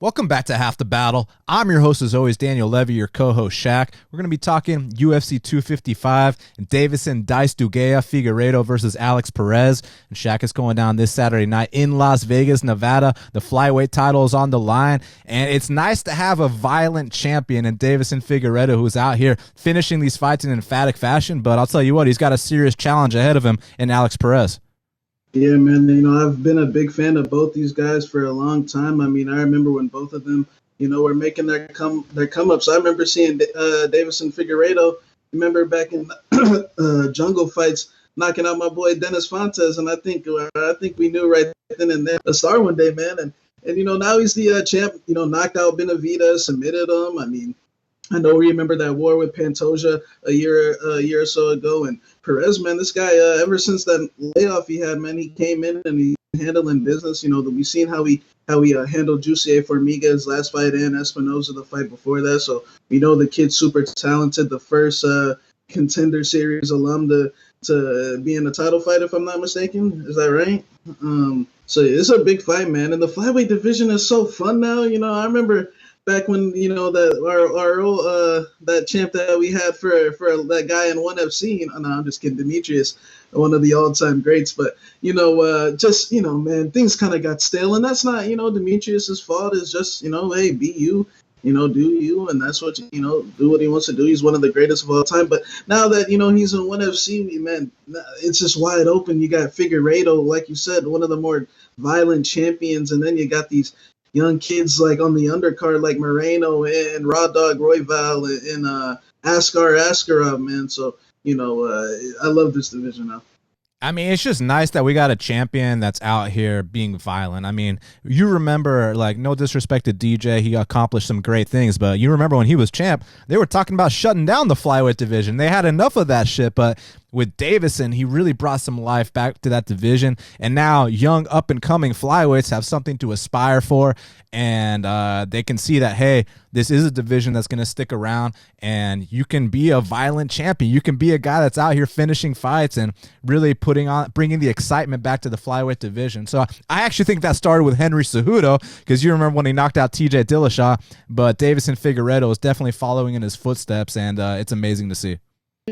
Welcome back to Half the Battle. I'm your host, as always, Daniel Levy, your co-host, Shaq. We're going to be talking UFC 255 and Deiveson Figueiredo versus Alex Perez. And Shaq is going down this Saturday night in Las Vegas, Nevada. The flyweight title is on the line, and it's nice to have a violent champion in Deiveson Figueiredo who's out here finishing these fights in emphatic fashion. But I'll tell you what, he's got a serious challenge ahead of him in Alex Perez. Yeah, man, I've been a big fan of both these guys for a long time. I remember when both of them, were making their come-ups. I remember seeing Deiveson Figueiredo, remember back in jungle fights, knocking out my boy Dennis Fontes, and I think we knew right then and there a star one day, man. And now he's the champ, knocked out Benavidez, submitted him. I know we remember that war with Pantoja a year or so ago, and Perez, man, this guy, ever since that layoff he had, man, he came in and he's handling business. We've seen how he handled Jussier Formiga's last fight and Espinoza the fight before that. So we know the kid's super talented. The first Contender Series alum to be in a title fight, if I'm not mistaken. Is that right? So it's a big fight, man. And the flyweight division is so fun now. I remember back when that champ that we had for that guy in ONE FC. No, I'm just kidding. Demetrius, one of the all-time greats. But man, things kind of got stale, and that's not Demetrius's fault. It's just hey, be you. Do you, and that's what do what he wants to do. He's one of the greatest of all time. But now that he's in ONE FC, man, it's just wide open. You got Figueiredo, like you said, one of the more violent champions, and then you got these young kids like on the undercard, like Moreno and Raw Dog Royval and Askar Askarov, man. So I love this division now. It's just nice that we got a champion that's out here being violent. You remember, like, no disrespect to DJ, he accomplished some great things, but you remember when he was champ, they were talking about shutting down the flyweight division. They had enough of that shit, but with Deiveson, he really brought some life back to that division, and now young up-and-coming flyweights have something to aspire for, and they can see that, hey, this is a division that's going to stick around, and you can be a violent champion. You can be a guy that's out here finishing fights and really bringing the excitement back to the flyweight division. So I actually think that started with Henry Cejudo, because you remember when he knocked out TJ Dillashaw, but Deiveson Figueiredo is definitely following in his footsteps, and it's amazing to see.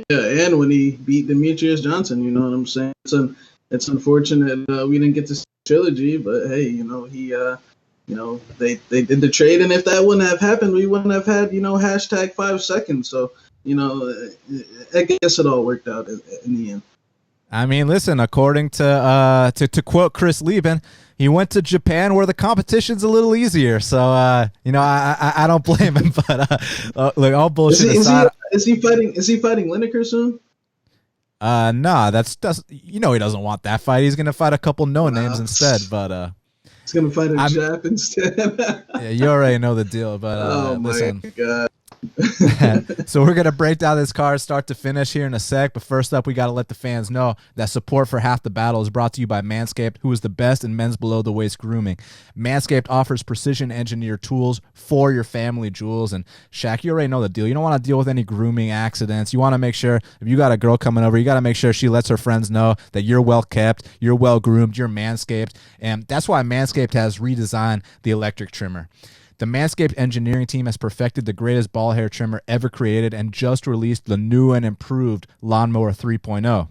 Yeah, and when he beat Demetrius Johnson, you know what I'm saying? It's unfortunate we didn't get to see the trilogy, but hey, they did the trade, and if that wouldn't have happened, we wouldn't have had hashtag 5 seconds. So I guess it all worked out in the end. Listen, according to quote Chris Lieben, he went to Japan where the competition's a little easier. So, I don't blame him. But look, all bullshit aside, is he fighting Lineker soon? Nah, that's he doesn't want that fight. He's gonna fight a couple no-names instead. But he's gonna fight a Jap instead. Yeah, you already know the deal. But oh listen. My God. So we're going to break down this card start to finish here in a sec, but first up we got to let the fans know that support for Half the Battle is brought to you by Manscaped, who is the best in men's below the waist grooming. Manscaped offers precision engineered tools for your family jewels, and Shaq, you already know the deal. You don't want to deal with any grooming accidents. You want to make sure if you got a girl coming over, you got to make sure she lets her friends know that you're well kept, you're well groomed, you're Manscaped, and that's why Manscaped has redesigned the electric trimmer. The Manscaped engineering team has perfected the greatest ball hair trimmer ever created and just released the new and improved Lawnmower 3.0.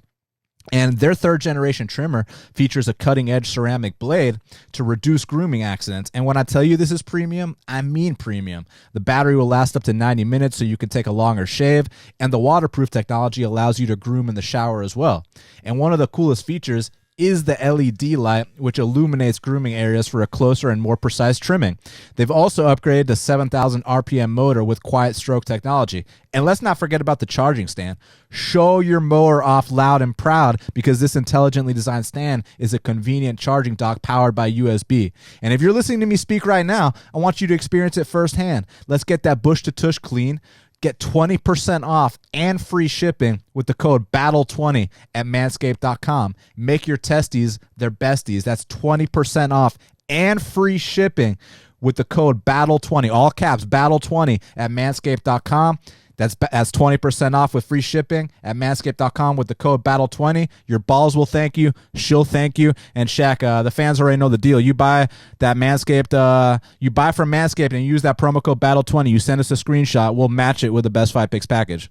And their third-generation trimmer features a cutting-edge ceramic blade to reduce grooming accidents. And when I tell you this is premium, I mean premium. The battery will last up to 90 minutes so you can take a longer shave, and the waterproof technology allows you to groom in the shower as well. And one of the coolest features is the LED light, which illuminates grooming areas for a closer and more precise trimming. They've also upgraded the 7,000 RPM motor with quiet stroke technology. And let's not forget about the charging stand. Show your mower off loud and proud, because this intelligently designed stand is a convenient charging dock powered by USB. And if you're listening to me speak right now, I want you to experience it firsthand. Let's get that bush to tush clean. Get 20% off and free shipping with the code BATTLE20 at manscaped.com. Make your testes their besties. That's 20% off and free shipping with the code BATTLE20. All caps, BATTLE20 at manscaped.com. That's 20% off with free shipping at manscaped.com with the code BATTLE20. Your balls will thank you. She'll thank you. And Shaq, the fans already know the deal. You buy that Manscaped, you buy from Manscaped and use that promo code BATTLE20. You send us a screenshot. We'll match it with the Best Fight Picks package.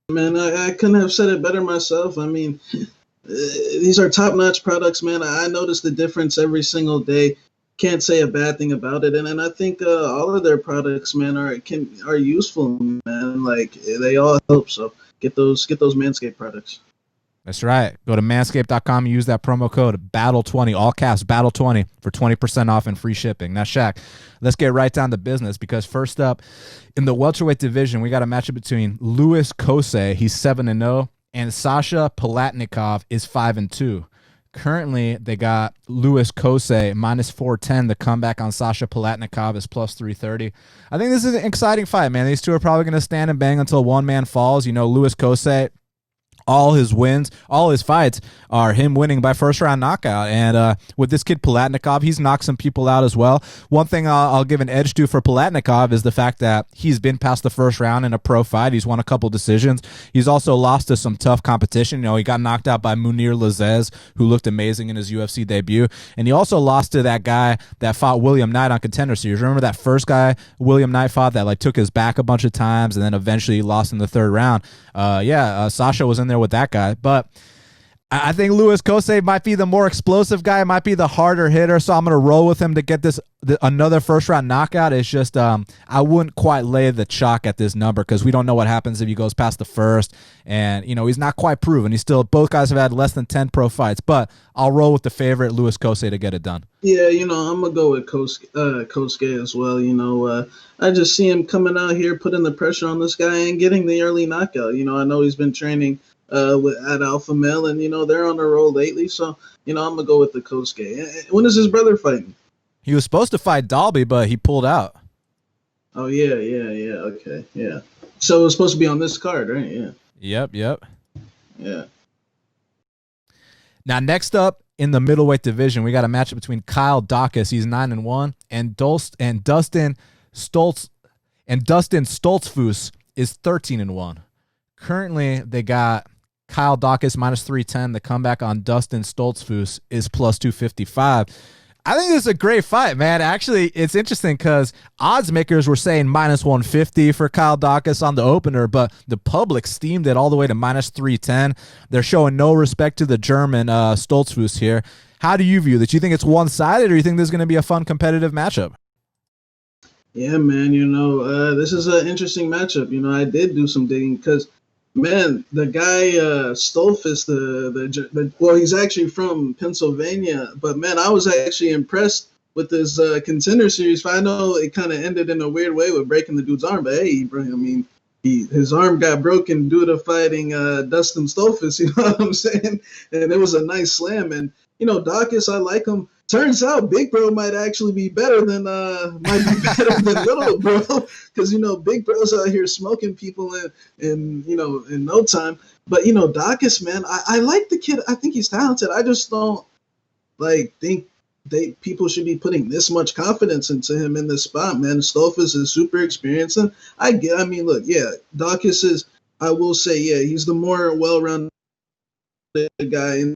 Man, I couldn't have said it better myself. I mean, these are top-notch products, man. I notice the difference every single day. Can't say a bad thing about it, and I think all of their products, man, are useful, man. Like they all help. So get those Manscaped products. That's right. Go to manscaped.com and use that promo code BATTLE20, all caps BATTLE20 for 20% off and free shipping. Now, Shaq, let's get right down to business because first up in the welterweight division, we got a matchup between Louis Cosce, he's 7-0, and Sasha Palatnikov is 5-2. Currently, they got Louis Cosce minus 410. The comeback on Sasha Palatnikov is plus 330. I think this is an exciting fight, man. These two are probably going to stand and bang until one man falls. You know, Louis Cosce, all his wins, all his fights are him winning by first-round knockout. And with this kid Palatnikov, he's knocked some people out as well. One thing I'll give an edge to for Palatnikov is the fact that he's been past the first round in a pro fight. He's won a couple decisions. He's also lost to some tough competition. You know, he got knocked out by Munir Lazez, who looked amazing in his UFC debut. And he also lost to that guy that fought William Knight on Contender Series. Remember that first guy William Knight fought that like took his back a bunch of times and then eventually lost in the third round? Sasha was in there with that guy, but I think Louis Cosce might be the more explosive guy, might be the harder hitter, so I'm going to roll with him to get another first-round knockout. It's just I wouldn't quite lay the chalk at this number because we don't know what happens if he goes past the first, and you know he's not quite proven. Both guys have had less than 10 pro fights, but I'll roll with the favorite, Louis Cosce, to get it done. Yeah, you know, I'm going to go with Cosce as well. You know, I just see him coming out here, putting the pressure on this guy and getting the early knockout. You know, I know he's been training at Alpha Male, and you know they're on a roll lately. So you know I'm gonna go with the Cosce. When is his brother fighting? He was supposed to fight Dalby, but he pulled out. Oh yeah, okay, yeah. So it was supposed to be on this card, right? Yeah. Yep. Yeah. Now next up in the middleweight division, we got a matchup between Kyle Daukaus, he's 9-1, and Dustin Stoltzfus is 13-1. Currently, they got Kyle Daukaus minus 310. The comeback on Dustin Stoltzfus is plus 255. I think this is a great fight, man. Actually, it's interesting because odds makers were saying minus 150 for Kyle Daukaus on the opener, but the public steamed it all the way to minus 310. They're showing no respect to the German Stoltzfus here. How do you view this? Do you think it's one-sided, or do you think this is going to be a fun competitive matchup? Yeah, man. You know, this is an interesting matchup. You know, I did do some digging because, man, the guy Stoltzfus, well, he's actually from Pennsylvania, but man, I was actually impressed with this Contender Series fight. I know it kind of ended in a weird way with breaking the dude's arm, but hey, I mean, his arm got broken due to fighting Dustin Stoltzfus. You know what I'm saying? And it was a nice slam. And you know, Daukaus, I like him. Turns out Big Bro might actually be better than Little Bro, because you know Big Bro's out here smoking people in no time. But you know Daukaus, man, I like the kid. I think he's talented. I just don't think people should be putting this much confidence into him in this spot, man. Stoltzfus is super experienced, and look, yeah, Daukaus is. I will say, yeah, he's the more well-rounded guy. And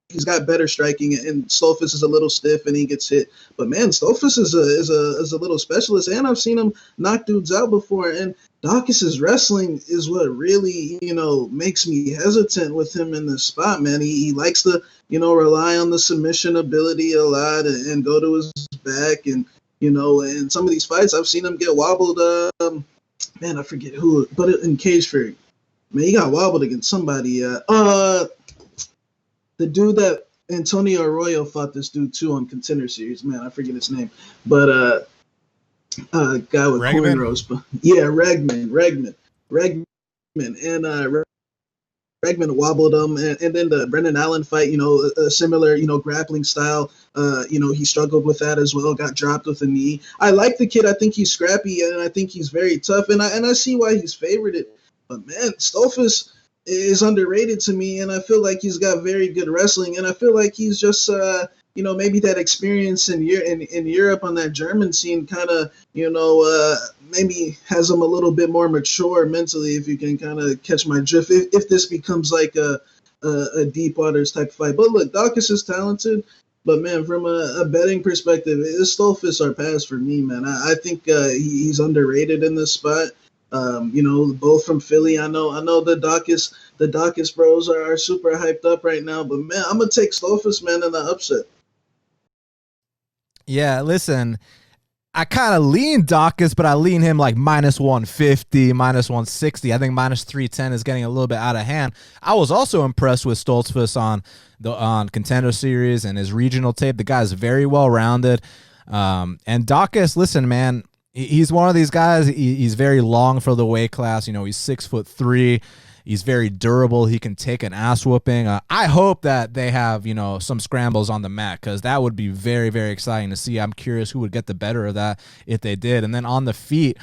he's got better striking, and Stoltzfus is a little stiff and he gets hit. But man, Stoltzfus is a little specialist, and I've seen him knock dudes out before. And Daukaus's wrestling is what really, you know, makes me hesitant with him in this spot, man. He likes to, you know, rely on the submission ability a lot and go to his back, and you know, in some of these fights I've seen him get wobbled. Man, I forget who, but in Cage Fury, man, he got wobbled against somebody. The dude that Antonio Arroyo fought this dude too on Contender Series, man, I forget his name, but guy with cornrows, but yeah, Regman, and Regman wobbled him, and then the Brendan Allen fight, you know, a similar, you know, grappling style, you know, he struggled with that as well, got dropped with a knee. I like the kid. I think he's scrappy, and I think he's very tough, and I see why he's favorited. But man, Stoltzfus is underrated to me, and I feel like he's got very good wrestling, and I feel like he's just maybe that experience in Europe on that German scene kind of, maybe has him a little bit more mature mentally, if you can kind of catch my drift, if this becomes like a deep waters type fight. But look, Daukaus is talented, but man, from a betting perspective, Stoltzfus are pass for me, man. I think he's underrated in this spot. Both from Philly. I know the Daukaus bros are super hyped up right now, but man, I'm gonna take Stoltzfus, man, in the upset. Yeah, listen, I kind of lean Daukaus, but I lean him like minus 150, minus 160. I think minus 310 is getting a little bit out of hand. I was also impressed with Stoltzfus on Contender Series and his regional tape. The guy's very well rounded. And Daukaus, listen, man, he's one of these guys. He's very long for the weight class. He's 6'3". He's very durable. He can take an ass whooping. I hope that they have, some scrambles on the mat, because that would be very, very exciting to see. I'm curious who would get the better of that if they did. And then on the feet,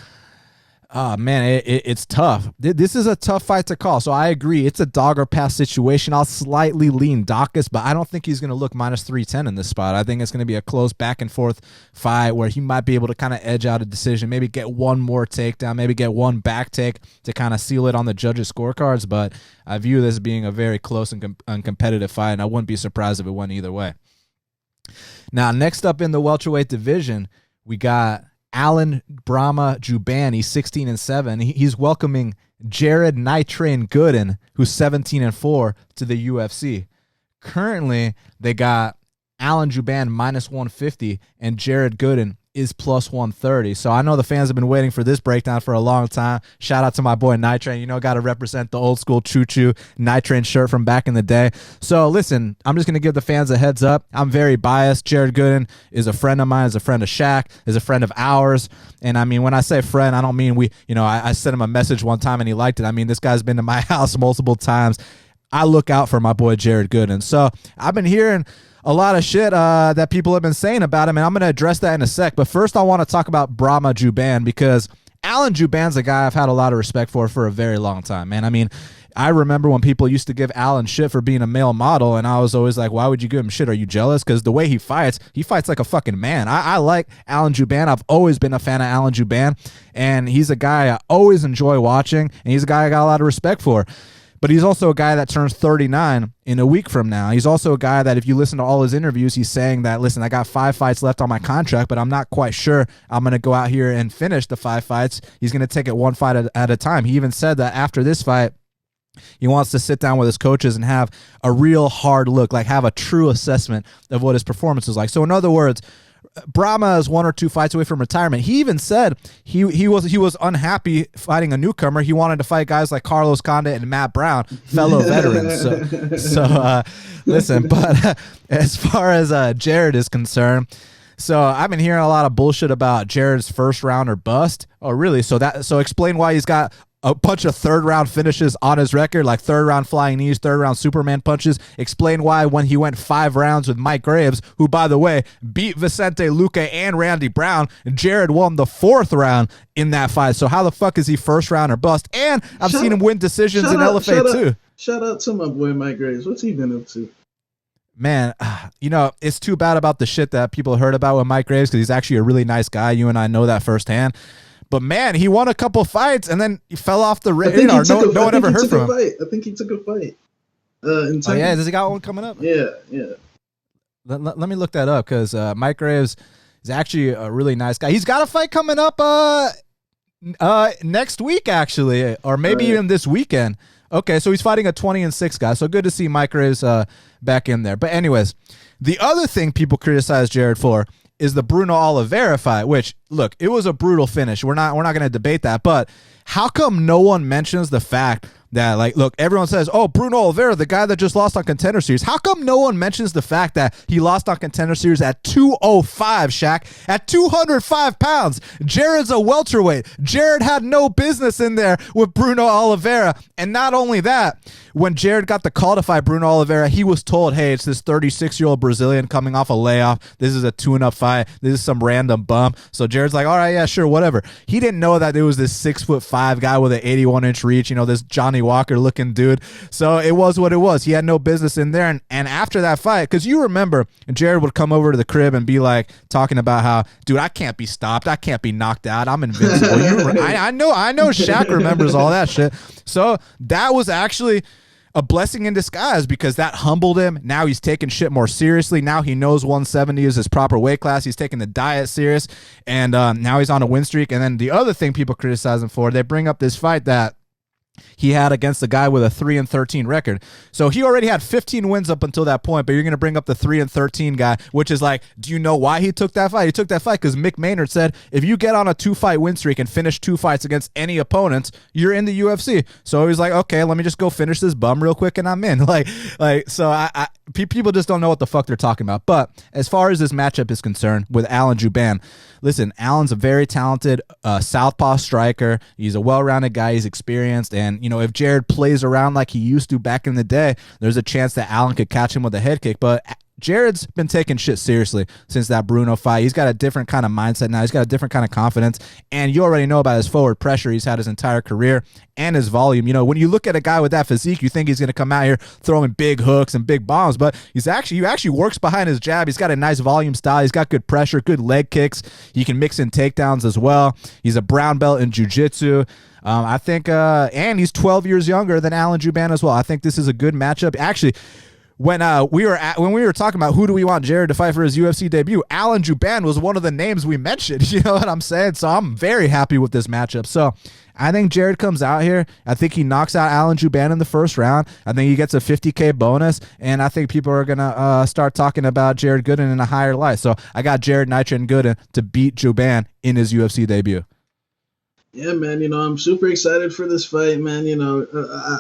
man, it's tough. This is a tough fight to call. So I agree. It's a dog or pass situation. I'll slightly lean Daukaus, but I don't think he's going to look minus 310 in this spot. I think it's going to be a close back and forth fight where he might be able to kind of edge out a decision, maybe get one more takedown, maybe get one back take to kind of seal it on the judges' scorecards. But I view this being a very close and competitive fight, and I wouldn't be surprised if it went either way. Now, next up in the welterweight division, we got Alan Brahma Jouban. He's 16-7. He's welcoming Jared Nite Gooden, who's 17-4, to the UFC. Currently, they got Alan Jouban minus 150 and Jared Gooden is plus 130. So I know the fans have been waiting for this breakdown for a long time. Shout out to my boy Nite. Got to represent the old school choo-choo Nite shirt from back in the day. So listen, I'm just going to give the fans a heads up. I'm very biased. Jared Gooden is a friend of mine, is a friend of Shaq, is a friend of ours. And I mean, when I say friend, I don't mean I sent him a message one time and he liked it. I mean, this guy's been to my house multiple times. I look out for my boy Jared Gooden. So I've been hearing a lot of shit that people have been saying about him, and I'm going to address that in a sec. But first, I want to talk about Brahma Jouban, because Alan Jouban's a guy I've had a lot of respect for a very long time, man. I mean, I remember when people used to give Alan shit for being a male model, and I was always like, why would you give him shit? Are you jealous? Because the way he fights like a fucking man. I like Alan Jouban. I've always been a fan of Alan Jouban, and he's a guy I always enjoy watching, and he's a guy I got a lot of respect for. But he's also a guy that turns 39 in a week from now. He's also a guy that if you listen to all his interviews, he's saying that, listen, I got 5 fights left on my contract, but I'm not quite sure I'm going to go out here and finish the 5 fights. He's going to take it one fight at a time. He even said that after this fight, he wants to sit down with his coaches and have a real hard look, like have a true assessment of what his performance is like. So in other words, Brahma is 1 or 2 fights away from retirement. He even said he was unhappy fighting a newcomer. He wanted to fight guys like Carlos Condit and Matt Brown, fellow veterans. So listen, but as far as Jared is concerned, so I've been hearing a lot of bullshit about Jared's first round or bust. Oh, really? So explain why he's got a bunch of third-round finishes on his record, like third-round flying knees, third-round Superman punches. Explain why when he went 5 rounds with Mike Graves, who, by the way, beat Vicente Luque and Randy Brown, Jared won the 4th round in that fight. So how the fuck is he first round or bust? And I've seen him win decisions in LFA too. Shout out to my boy Mike Graves. What's he been up to? Man, it's too bad about the shit that people heard about with Mike Graves, because he's actually a really nice guy. You and I know that firsthand. But man, he won a couple fights and then he fell off the radar. No one ever heard from him. I think he took a fight. Does he got one coming up? Yeah. Let me look that up, because Mike Graves is actually a really nice guy. He's got a fight coming up next week, actually, or maybe even this weekend. Okay, so he's fighting a 20-6 guy. So good to see Mike Graves back in there. But anyways, the other thing people criticize Jared for is the Bruno Oliveira fight, which, look, it was a brutal finish. We're not going to debate that, but how come no one mentions the fact that, like, look, everyone says, oh, Bruno Oliveira, the guy that just lost on Contender Series. How come no one mentions the fact that he lost on Contender Series at 205, Shaq? At 205 pounds. Jared's a welterweight. Jared had no business in there with Bruno Oliveira. And not only that, when Jared got the call to fight Bruno Oliveira, he was told, hey, it's this 36-year-old Brazilian coming off a layoff. This is a tune-up fight. This is some random bump. So Jared's like, all right, yeah, sure, whatever. He didn't know that it was this 6'5" guy with an 81-inch reach, this Johnny Walker-looking dude. So it was what it was. He had no business in there. And after that fight, because you remember, Jared would come over to the crib and be like, talking about how, dude, I can't be stopped. I can't be knocked out. I'm invincible. I know Shaq remembers all that shit. So that was actually a blessing in disguise because that humbled him. Now he's taking shit more seriously. Now he knows 170 is his proper weight class. He's taking the diet serious, and now he's on a win streak. And then the other thing people criticize him for, they bring up this fight that he had against a guy with a 3-13 record. So he already had 15 wins up until that point, but you're going to bring up the 3-13 guy, which is like, do you know why he took that fight? He took that fight because Mick Maynard said, if you get on a 2-fight win streak and finish 2 fights against any opponents, you're in the UFC. So he's like, okay, let me just go finish this bum real quick and I'm in. So people just don't know what the fuck they're talking about. But as far as this matchup is concerned with Alan Jouban, listen, Alan's a very talented southpaw striker. He's a well-rounded guy. He's experienced. And, if Jared plays around like he used to back in the day, there's a chance that Alan could catch him with a head kick. But Jared's been taking shit seriously since that Bruno fight. He's got a different kind of mindset now. He's got a different kind of confidence. And you already know about his forward pressure he's had his entire career and his volume. When you look at a guy with that physique, you think he's going to come out here throwing big hooks and big bombs, but he actually works behind his jab. He's got a nice volume style. He's got good pressure, good leg kicks. He can mix in takedowns as well. He's a brown belt in jiu-jitsu. I think, and he's 12 years younger than Alan Jouban as well. I think this is a good matchup. Actually, when we were talking about who do we want Jared to fight for his UFC debut, Alan Jouban was one of the names we mentioned. You know what I'm saying? So I'm very happy with this matchup. So I think Jared comes out here. I think he knocks out Alan Jouban in the first round. I think he gets a $50K bonus, and I think people are gonna start talking about Jared Gooden in a higher light. So I got Jared Nite and Gooden to beat Jouban in his UFC debut. Yeah, man, I'm super excited for this fight, man.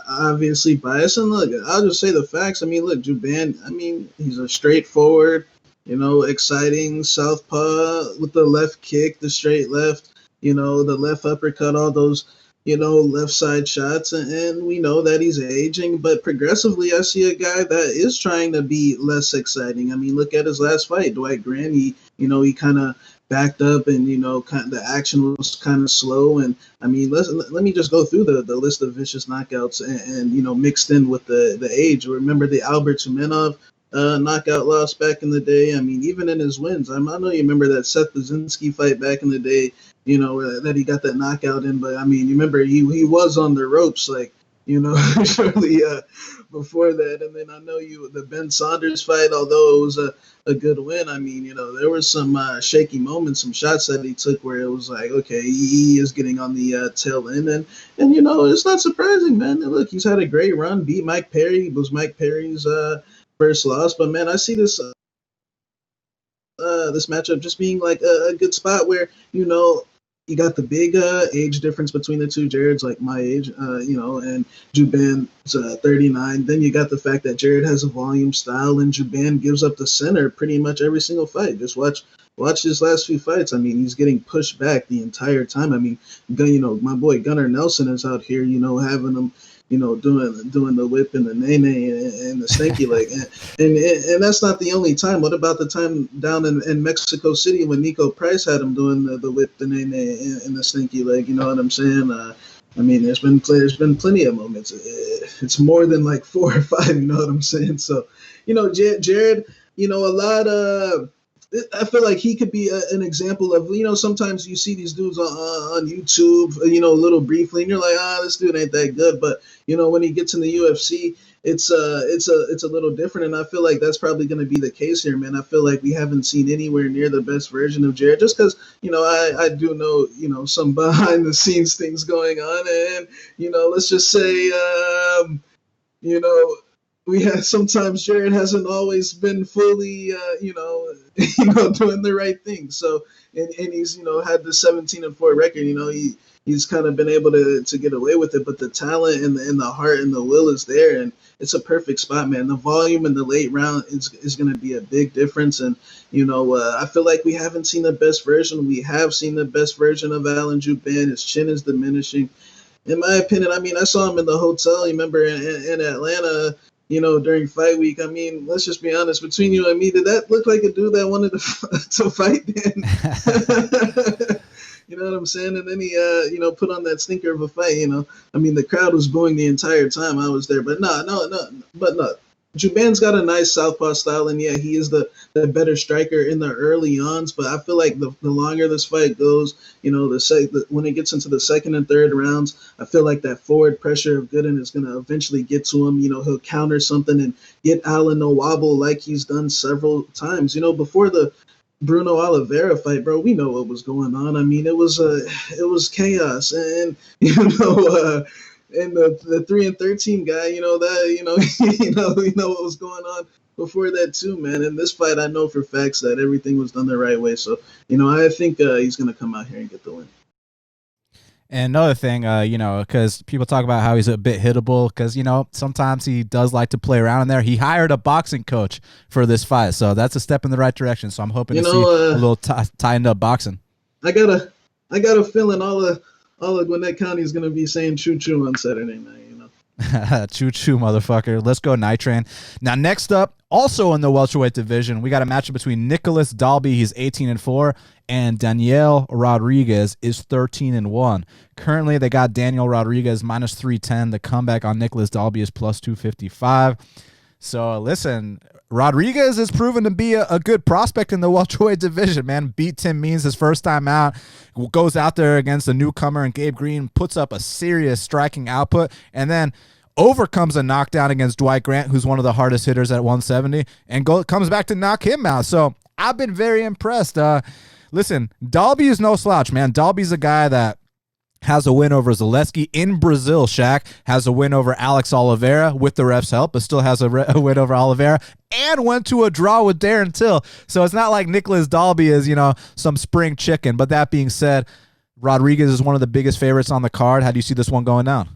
Obviously biased. And look, I'll just say the facts. Look, Jouban, he's a straightforward, exciting southpaw with the left kick, the straight left, the left uppercut, all those, left side shots. And we know that he's aging, but progressively I see a guy that is trying to be less exciting. Look at his last fight, Dwight Grant. He kind of backed up and, the action was kind of slow. And let me just go through the list of vicious knockouts and mixed in with the age. Remember the Albert Tumenov knockout loss back in the day? Even in his wins, I know you remember that Seth Brzezinski fight back in the day, that he got that knockout in. But you remember he was on the ropes, shortly before that. And then I know the Ben Saunders fight, although it was a good win, there were some shaky moments, some shots that he took where it was like, okay, he is getting on the tail end. And it's not surprising, man. Look, he's had a great run, beat Mike Perry. It was Mike Perry's first loss. But, man, I see this this matchup just being like a good spot where, you got the big age difference between the two. Jared's like my age, and Jouban's 39. Then you got the fact that Jared has a volume style and Jouban gives up the center pretty much every single fight. Just watch his last few fights. He's getting pushed back the entire time. My boy Gunnar Nelson is out here, having him, doing the whip and the nene and the stanky leg. And that's not the only time. What about the time down in Mexico City when Nico Price had him doing the whip, the nene, and the stanky leg? You know what I'm saying? There's been plenty of moments. It's more than like 4 or 5. You know what I'm saying? So, Jared, a lot of. I feel like he could be an example of, sometimes you see these dudes on YouTube, a little briefly, and you're like, this dude ain't that good. But, when he gets in the UFC, it's a little different. And I feel like that's probably going to be the case here, man. I feel like we haven't seen anywhere near the best version of Jared just because, I do know, some behind the scenes things going on. And, let's just say, we had sometimes Jared hasn't always been fully, doing the right thing. So, and he's, had the 17-4 record. He's kind of been able to get away with it. But the talent and the heart and the will is there, and it's a perfect spot, man. The volume in the late round is going to be a big difference. And I feel like we haven't seen the best version. We have seen the best version of Alan Jouban. His chin is diminishing. in my opinion, I mean, I saw him in the hotel. You remember in Atlanta, during fight week. I mean, let's just be honest. Between you and me, did that look like a dude that wanted to fight? Then, you know what I'm saying? And then he, put on that stinker of a fight. I mean, the crowd was booing the entire time I was there. But no. Jouban's got a nice southpaw style, and yeah, he is the better striker in the early ons. But I feel like the longer this fight goes, when it gets into the second and third rounds, I feel like that forward pressure of Gooden is going to eventually get to him. He'll counter something and get Alan to wobble like he's done several times. Before the Bruno Oliveira fight, bro, we know what was going on. I mean, it was chaos, and and the 3-13 guy, we know what was going on before that too, man. In this fight, I know for facts that everything was done the right way. So, I think he's gonna come out here and get the win. And another thing, because people talk about how he's a bit hittable, because sometimes he does like to play around in there. He hired a boxing coach for this fight, so that's a step in the right direction. So I'm hoping to see a little tightened up boxing. I got a feeling all of Gwinnett County is going to be saying choo choo on Saturday night. Choo choo, motherfucker. Let's go, Night Train. Now, next up, also in the welterweight division, we got a matchup between Nicolas Dalby, he's 18-4, and Daniel Rodriguez is 13-1. Currently, they got Daniel Rodriguez minus 310. The comeback on Nicolas Dalby is plus 255. So, listen, Rodriguez has proven to be a good prospect in the welterweight division, man. Beat Tim Means his first time out, goes out there against a newcomer and Gabe Green, puts up a serious striking output, and then overcomes a knockdown against Dwight Grant, who's one of the hardest hitters at 170, and comes back to knock him out. So I've been very impressed. Listen, Dalby is no slouch, man. Dalby's a guy that has a win over Zaleski in Brazil. Shaq has a win over Alex Oliveira with the refs' help, but still has a win over Oliveira, and went to a draw with Darren Till. So it's not like Nicolas Dalby is, some spring chicken. But that being said, Rodriguez is one of the biggest favorites on the card. How do you see this one going down?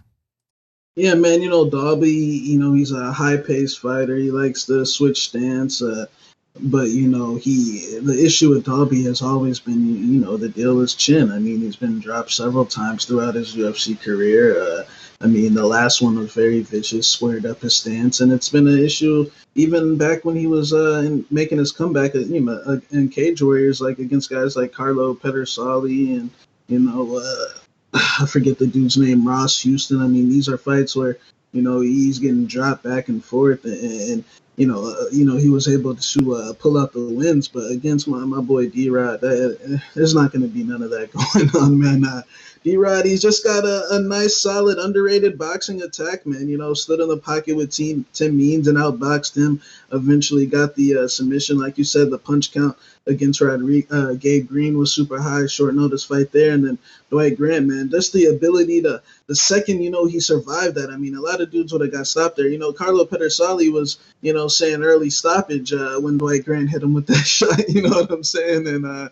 Yeah, man, Dalby, he's a high-paced fighter. He likes to switch stance. But, the issue with Dalby has always been, the deal is chin. I mean, he's been dropped several times throughout his UFC career. The last one was very vicious, squared up his stance. And it's been an issue even back when he was making his comeback, in Cage Warriors, like against guys like Carlo Pedersoli and, I forget the dude's name, Ross Houston. I mean, these are fights where, he's getting dropped back and forth, and he was able to pull out the wins. But against my boy D-Rod, there's not going to be none of that going on, man. D-Rod, he's just got a nice, solid, underrated boxing attack, man. Stood in the pocket with Tim Means and outboxed him. Eventually got the submission. Like you said, the punch count against Gabe Green was super high, short notice fight there. And then Dwight Grant, man, just the ability to, the second, he survived that. I mean, a lot of dudes would have got stopped there. Carlo Pedersoli was, saying early stoppage when Dwight Grant hit him with that shot. You know what I'm saying? And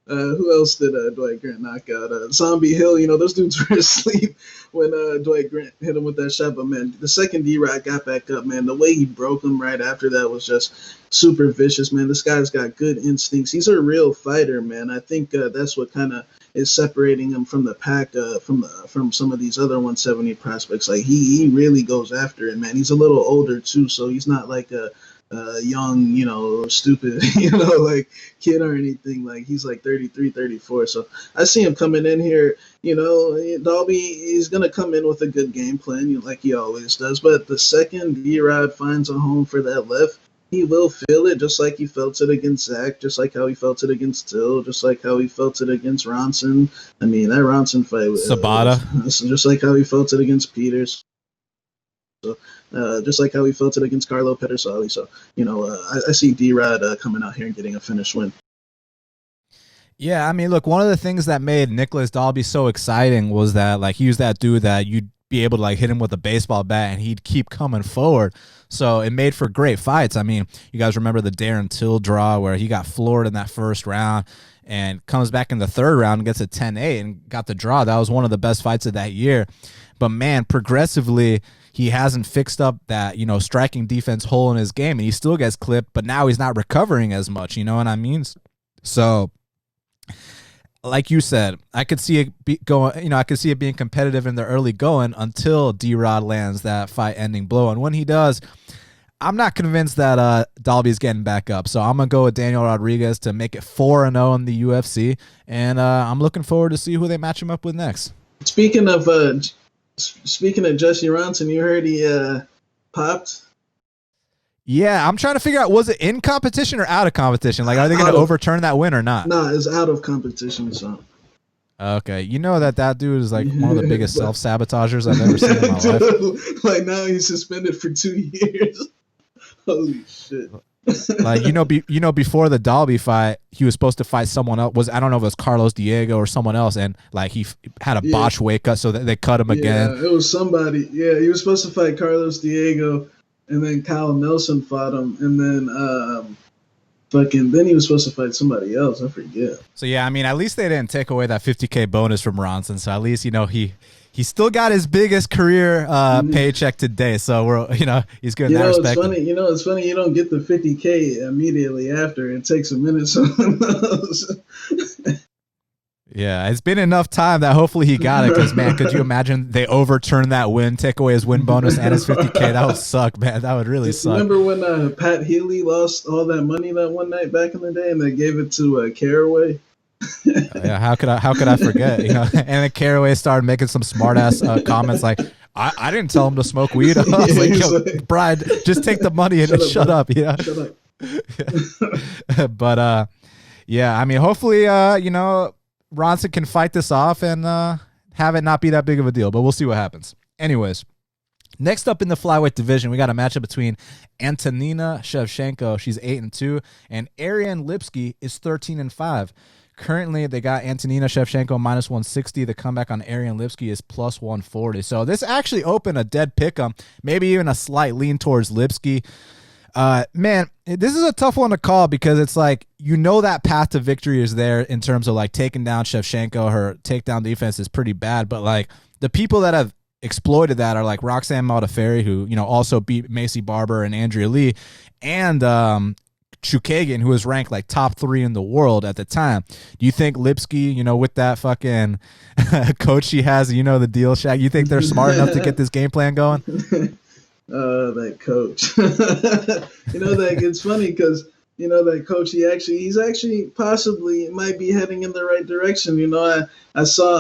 who else did Dwight Grant knock out? Zombie Hill, those dudes were asleep when Dwight Grant hit him with that shot. But, man, the second D-Rod got back up, man, the way he broke him right after that was just super vicious, man. This guy's got good instincts. He's a real fighter, man. I think that's what kind of is separating him from the pack, from some of these other 170 prospects. Like, he really goes after it, man. He's a little older, too, so he's not like a young, stupid, like kid or anything. Like, he's like 33, 34. So I see him coming in here, Dalby is going to come in with a good game plan, like he always does. But the second D-Rod finds a home for that left, he will feel it, just like he felt it against Zach, just like how he felt it against Till, just like how he felt it against Ronson. I mean, that Ronson fight was Sabata. Just like how he felt it against Peters. So, just like how he felt it against Carlo Pedersoli. So, I see D-Rod coming out here and getting a finish win. Yeah, I mean, look, one of the things that made Nicolas Dalby so exciting was that, like, he was that dude that you'd be able to, like, hit him with a baseball bat and he'd keep coming forward. So it made for great fights. I mean, you guys remember the Darren Till draw where he got floored in that first round and comes back in the third round and gets a 10-8 and got the draw. That was one of the best fights of that year. But, man, progressively, he hasn't fixed up that, striking defense hole in his game, and he still gets clipped, but now he's not recovering as much, you know what I mean? So like you said, I could see it going. I could see it being competitive in the early going until D-Rod lands that fight-ending blow, and when he does, I'm not convinced that Dalby's getting back up. So I'm gonna go with Daniel Rodriguez to make it 4-0 in the UFC, and I'm looking forward to see who they match him up with next. Speaking of Jesse Ronson, you heard he popped. Yeah, I'm trying to figure out, was it in competition or out of competition? Like, are they going to overturn that win or not? Nah, it's out of competition, so. Okay, you know that dude is like one of the biggest self-sabotagers I've ever seen in my life. Like, now he's suspended for 2 years. Holy shit. Like, before the Dalby fight, he was supposed to fight someone else. I don't know if it was Carlos Diego or someone else, and like he had a botched weight cut, so that they cut him again. Yeah, it was somebody. Yeah, he was supposed to fight Carlos Diego, and then Kyle Nelson fought him, and then then he was supposed to fight somebody else. I forget. So yeah, I mean, at least they didn't take away that $50K bonus from Ronson. So at least he still got his biggest career paycheck today. So he's getting that respect. It's funny. You don't get the $50K immediately after. It takes a minute. Someone else. Yeah, it's been enough time that hopefully he got it. Because man, could you imagine they overturn that win, take away his win bonus and his $50K? That would suck, man. That would really suck. Remember when Pat Healy lost all that money that one night back in the day, and they gave it to Caraway? Yeah, how could I forget? And then Caraway started making some smart ass comments like, I didn't tell him to smoke weed. I was like, yo, Brian, just take the money and shut up. Yeah. Shut up. But yeah, I mean, hopefully, Ronson can fight this off and have it not be that big of a deal, but we'll see what happens. Anyways, next up in the flyweight division, we got a matchup between Antonina Shevchenko, she's 8-2, and Ariane Lipski is 13-5. Currently, they got Antonina Shevchenko minus 160. The comeback on Ariane Lipski is plus 140. So this actually opened a dead pick'em, maybe even a slight lean towards Lipski. Man, this is a tough one to call because it's like, that path to victory is there in terms of like taking down Shevchenko. Her takedown defense is pretty bad, but like the people that have exploited that are like Roxanne Modafferi, who, also beat Macy Barber and Andrea Lee, and Chookagian, who was ranked like top 3 in the world at the time. Do you think Lipski, with that fucking coach she has, the deal, Shaq, you think they're smart enough to get this game plan going? That coach. It's funny because that coach, he's actually possibly might be heading in the right direction. I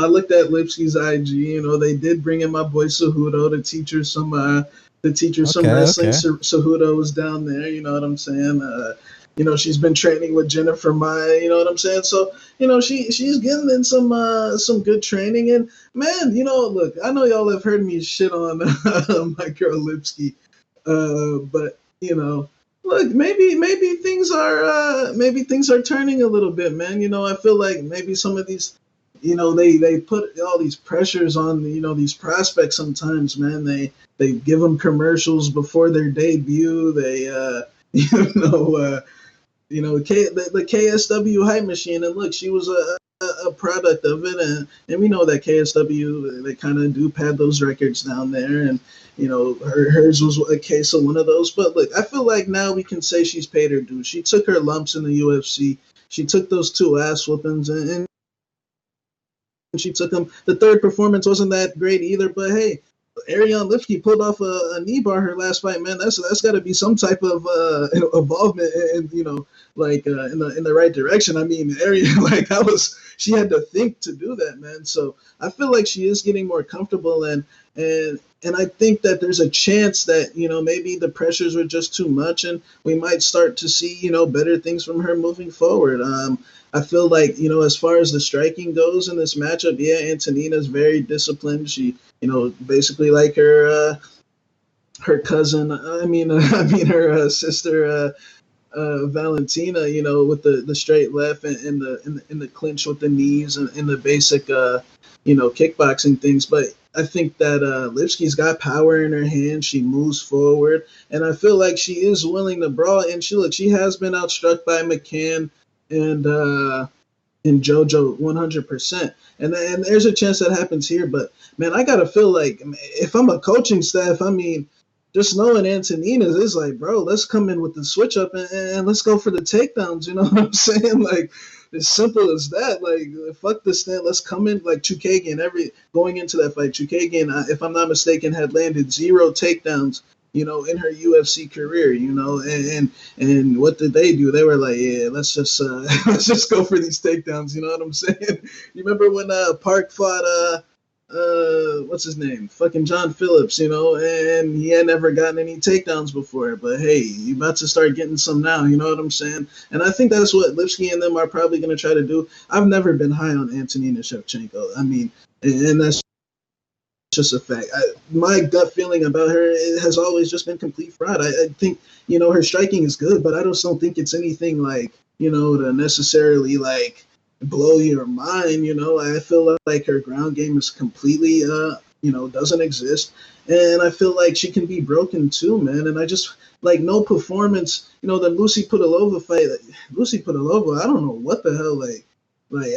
looked at Lipski's IG. They did bring in my boy Cejudo to teach her some wrestling. Okay. Cejudo was down there. You know what I'm saying? She's been training with Jennifer Maia. You know what I'm saying? So she's getting in some good training. And man, look, I know y'all have heard me shit on my girl Lipski, but look, maybe things are turning a little bit, man. I feel like maybe some of these, they put all these pressures on these prospects sometimes, man. They give them commercials before their debut. They the KSW hype machine, and look, she was a product of it, and we know that KSW, they kind of do pad those records down there, and hers was a case of one of those. But look, I feel like now we can say she's paid her due. She took her lumps in the UFC. She took those 2 ass whoopings, and she took them. The third performance wasn't that great either, but hey, Ariane Lipski pulled off a knee bar her last fight, man. That's got to be some type of involvement, and in the right direction. I mean, Ariane, she had to think to do that, man. So I feel like she is getting more comfortable, and I think that there's a chance that maybe the pressures were just too much, and we might start to see better things from her moving forward. I feel like as far as the striking goes in this matchup, yeah, Antonina's very disciplined. She basically like her cousin. Her sister Valentina. With the straight left and in the clinch with the knees and in the basic kickboxing things. But I think that Lipski's got power in her hand. She moves forward, and I feel like she is willing to brawl. And she has been outstruck by McCann and JoJo 100%. And there's a chance that happens here. But man, I gotta feel like if I'm a coaching staff, just knowing Antonina is like, bro, let's come in with the switch up and let's go for the takedowns. You know what I'm saying? Like, as simple as that. Like, fuck this thing. Let's come in like Chookagian. Going into that fight, Chookagian, if I'm not mistaken, had landed 0 takedowns, in her UFC career, and what did they do? They were like, yeah, let's just let's just go for these takedowns. You know what I'm saying? You remember when Park fought what's his name? Fucking John Phillips, and he had never gotten any takedowns before. But hey, you about to start getting some now, you know what I'm saying? And I think that's what Lipski and them are probably going to try to do. I've never been high on Antonina Shevchenko. I mean, and that's just a fact. My gut feeling about her has always just been complete fraud. I think, her striking is good, but I just don't think it's anything like, to necessarily like blow your mind. I feel like her ground game is completely doesn't exist, and I feel like she can be broken too, man. And I just like no performance. The Lucy Pudilova fight, I don't know what the hell, like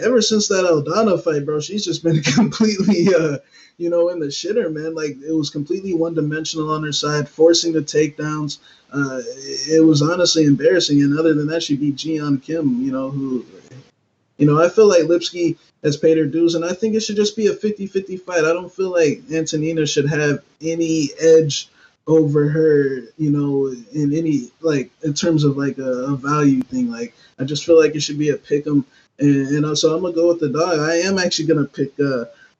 ever since that Aldana fight, bro, she's just been completely in the shitter, man. Like, it was completely one-dimensional on her side, forcing the takedowns. It was honestly embarrassing, and other than that, she beat Jeon Kim, who I feel like Lipski has paid her dues, and I think it should just be a 50-50 fight. I don't feel like Antonina should have any edge over her, in any, like, in terms of, like, a value thing. Like, I just feel like it should be a pick'em, and also I'm going to go with the dog. I am actually going to pick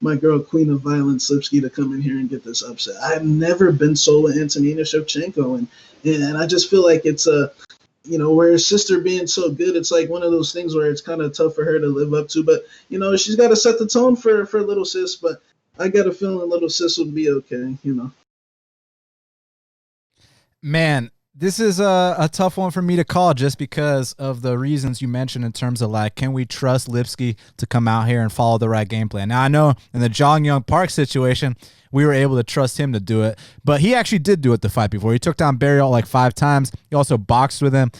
my girl, Queen of Violence, Lipski, to come in here and get this upset. I've never been sold with Antonina Shevchenko, and I just feel like it's where her sister being so good, it's like one of those things where it's kind of tough for her to live up to. But, she's got to set the tone for little sis. But I got a feeling little sis will be okay, Man, this is a tough one for me to call just because of the reasons you mentioned in terms of, like, can we trust Lipski to come out here and follow the right game plan? Now, I know in the Jong Young Park situation, we were able to trust him to do it, but he actually did do it the fight before. He took down Barrios like 5 times. He also boxed with him.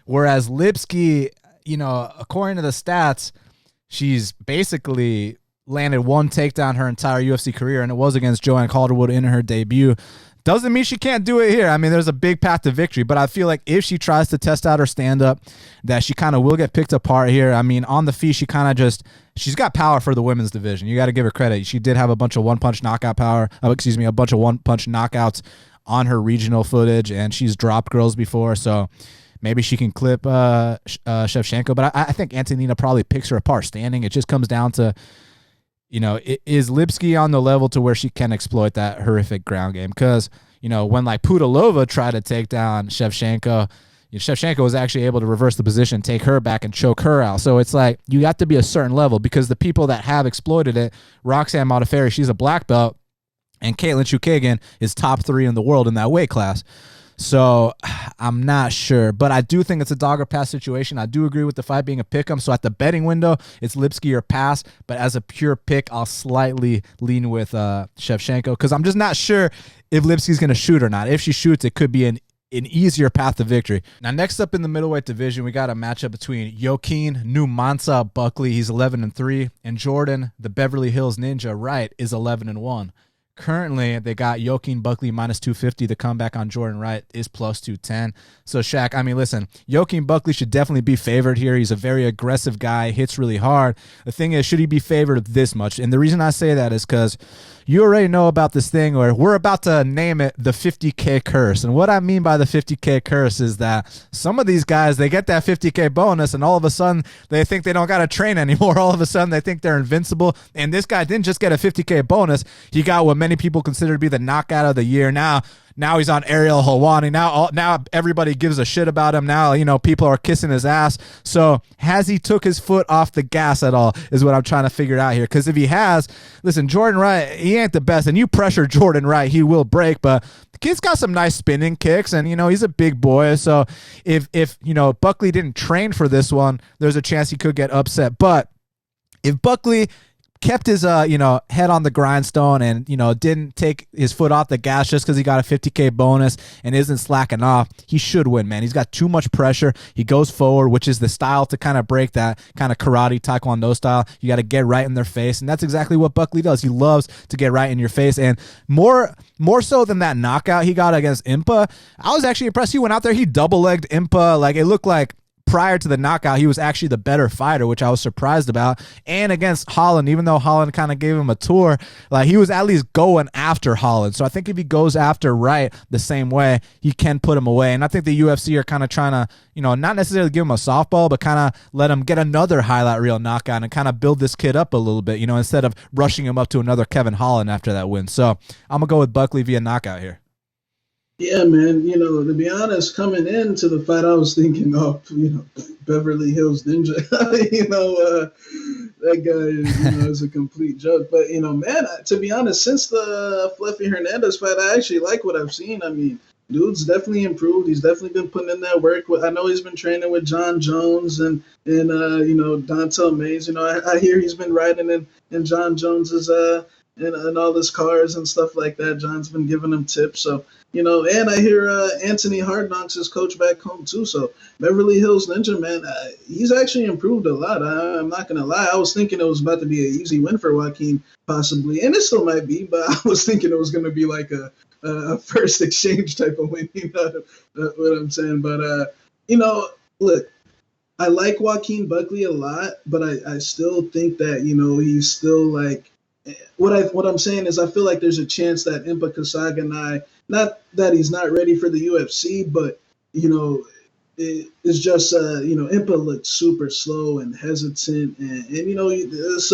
Whereas Lipski, according to the stats, she's basically landed 1 takedown her entire UFC career, and it was against Joanne Calderwood in her debut. Doesn't mean she can't do it here. I mean, there's a big path to victory, but I feel like if she tries to test out her stand-up, that she kind of will get picked apart here. I mean, on the feet, she's got power for the women's division. You got to give her credit. She did have a bunch of one-punch knockout power. A bunch of one-punch knockouts on her regional footage, and she's dropped girls before, so maybe she can clip Shevchenko. But I think Antonina probably picks her apart standing. It just comes down to, is Lipski on the level to where she can exploit that horrific ground game? Because, when like Pudilova tried to take down Shevchenko, Shevchenko was actually able to reverse the position, take her back, and choke her out. So it's like you have to be a certain level, because the people that have exploited it, Roxanne Modafferi, she's a black belt, and Katlyn Chookagian is top 3 in the world in that weight class. So I'm not sure, but I do think it's a dog or pass situation. I do agree with the fight being a pick'em. So at the betting window, it's Lipski or pass. But as a pure pick, I'll slightly lean with Shevchenko, because I'm just not sure if Lipski's going to shoot or not. If she shoots, it could be an easier path to victory. Now, next up in the middleweight division, we got a matchup between Joaquin Numanza Buckley. He's 11-3, and Jordan, the Beverly Hills Ninja, Wright, is 11-1. Currently, they got Joaquin Buckley minus 250. The comeback on Jordan Wright is plus 210. So, Shaq, I mean, listen, Joaquin Buckley should definitely be favored here. He's a very aggressive guy, hits really hard. The thing is, should he be favored this much? And the reason I say that is because you already know about this thing where we're about to name it the 50K curse. And what I mean by the 50K curse is that some of these guys, they get that 50K bonus, and all of a sudden they think they don't got to train anymore. All of a sudden they think they're invincible. And this guy didn't just get a 50K bonus. He got what many people consider to be the knockout of the year. Now he's on Ariel Helwani. Now everybody gives a shit about him. Now, people are kissing his ass. So has he took his foot off the gas at all is what I'm trying to figure out here. Because if he has, listen, Jordan Wright, he ain't the best. And you pressure Jordan Wright, he will break. But the kid's got some nice spinning kicks, and, he's a big boy. So if Buckley didn't train for this one, there's a chance he could get upset. But if Buckley kept his head on the grindstone and didn't take his foot off the gas just because he got a 50K bonus and isn't slacking off, he should win, man. He's got too much pressure. He goes forward, which is the style to kind of break that kind of karate taekwondo style. You got to get right in their face, and that's exactly what Buckley does. He loves to get right in your face, and more so than that knockout he got against Impa, I was actually impressed. He went out there, he double-legged Impa. Like, it looked like prior to the knockout, he was actually the better fighter, which I was surprised about. And against Holland, even though Holland kind of gave him a tour, like he was at least going after Holland. So I think if he goes after Wright the same way, he can put him away. And I think the UFC are kind of trying to, not necessarily give him a softball, but kind of let him get another highlight reel knockout and kind of build this kid up a little bit, instead of rushing him up to another Kevin Holland after that win. So I'm going to go with Buckley via knockout here. Yeah, man. To be honest, coming into the fight, I was thinking, Beverly Hills Ninja. That guy is a complete joke. But, man, to be honest, since the Fluffy Hernandez fight, I actually like what I've seen. I mean, dude's definitely improved. He's definitely been putting in that work. I know he's been training with John Jones and Dontel Mays. I hear he's been riding in John Jones's and all his cars and stuff like that. John's been giving him tips. So, and I hear Anthony Hardknocks is coach back home too. So Beverly Hills Ninja, man, he's actually improved a lot. I'm not going to lie. I was thinking it was about to be an easy win for Joaquin possibly, and it still might be, but I was thinking it was going to be like a first exchange type of win. You know what I'm saying? But, look, I like Joaquin Buckley a lot, but I still think that, he's still like, what I'm saying is I feel like there's a chance that Impa Kasaganai, not that he's not ready for the UFC, but, it's just, Impa looked super slow and hesitant. And it's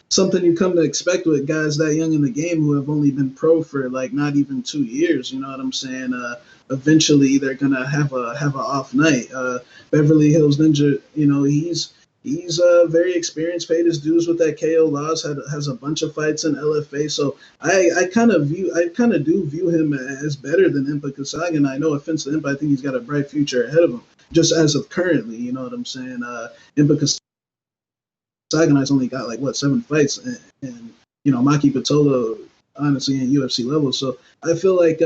something you come to expect with guys that young in the game who have only been pro for like not even 2 years. You know what I'm saying? Eventually they're going to have an off night. Beverly Hills Ninja, He's very experienced, paid his dues with that KO loss, has a bunch of fights in LFA. So I kind of do view him as better than Impa Kasaganai. No offense to Impa, I think he's got a bright future ahead of him, just as of currently. You know what I'm saying? Impa Kasaganai's only got 7 fights, and Maki Pitolo honestly in UFC level. So I feel like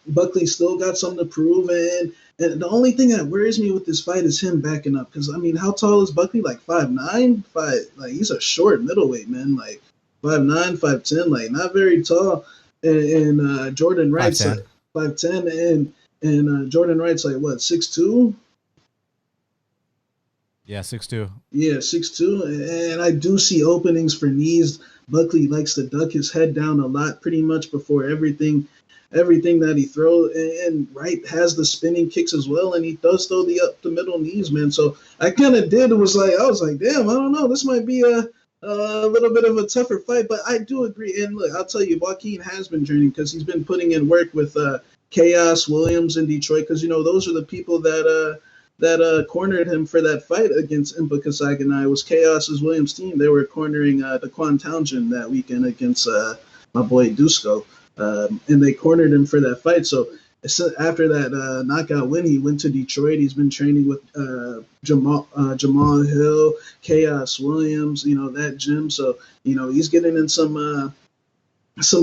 Buckley still got something to prove, and the only thing that worries me with this fight is him backing up. Because, I mean, how tall is Buckley? 5'9"? He's a short middleweight, man. 5'9", 5'10", not very tall. And Jordan Wright's 5'10", and Jordan Wright's 6'2"? Yeah, 6'2". Yeah, 6'2". And I do see openings for knees. Buckley likes to duck his head down a lot pretty much before everything that he throws, and Wright has the spinning kicks as well, and he does throw the up the middle knees, man. So I kind of I was like, damn, I don't know, this might be a little bit of a tougher fight, but I do agree. And look, I'll tell you, Joaquin has been training because he's been putting in work with Chaos Williams in Detroit, because those are the people that cornered him for that fight against Impa Kasaganai. Was Chaos's Williams team. They were cornering Daquan Townsend that weekend against my boy Dusko. And they cornered him for that fight. So after that knockout win, he went to Detroit. He's been training with Jamal Hill, Chaos Williams, that gym. So, he's getting in some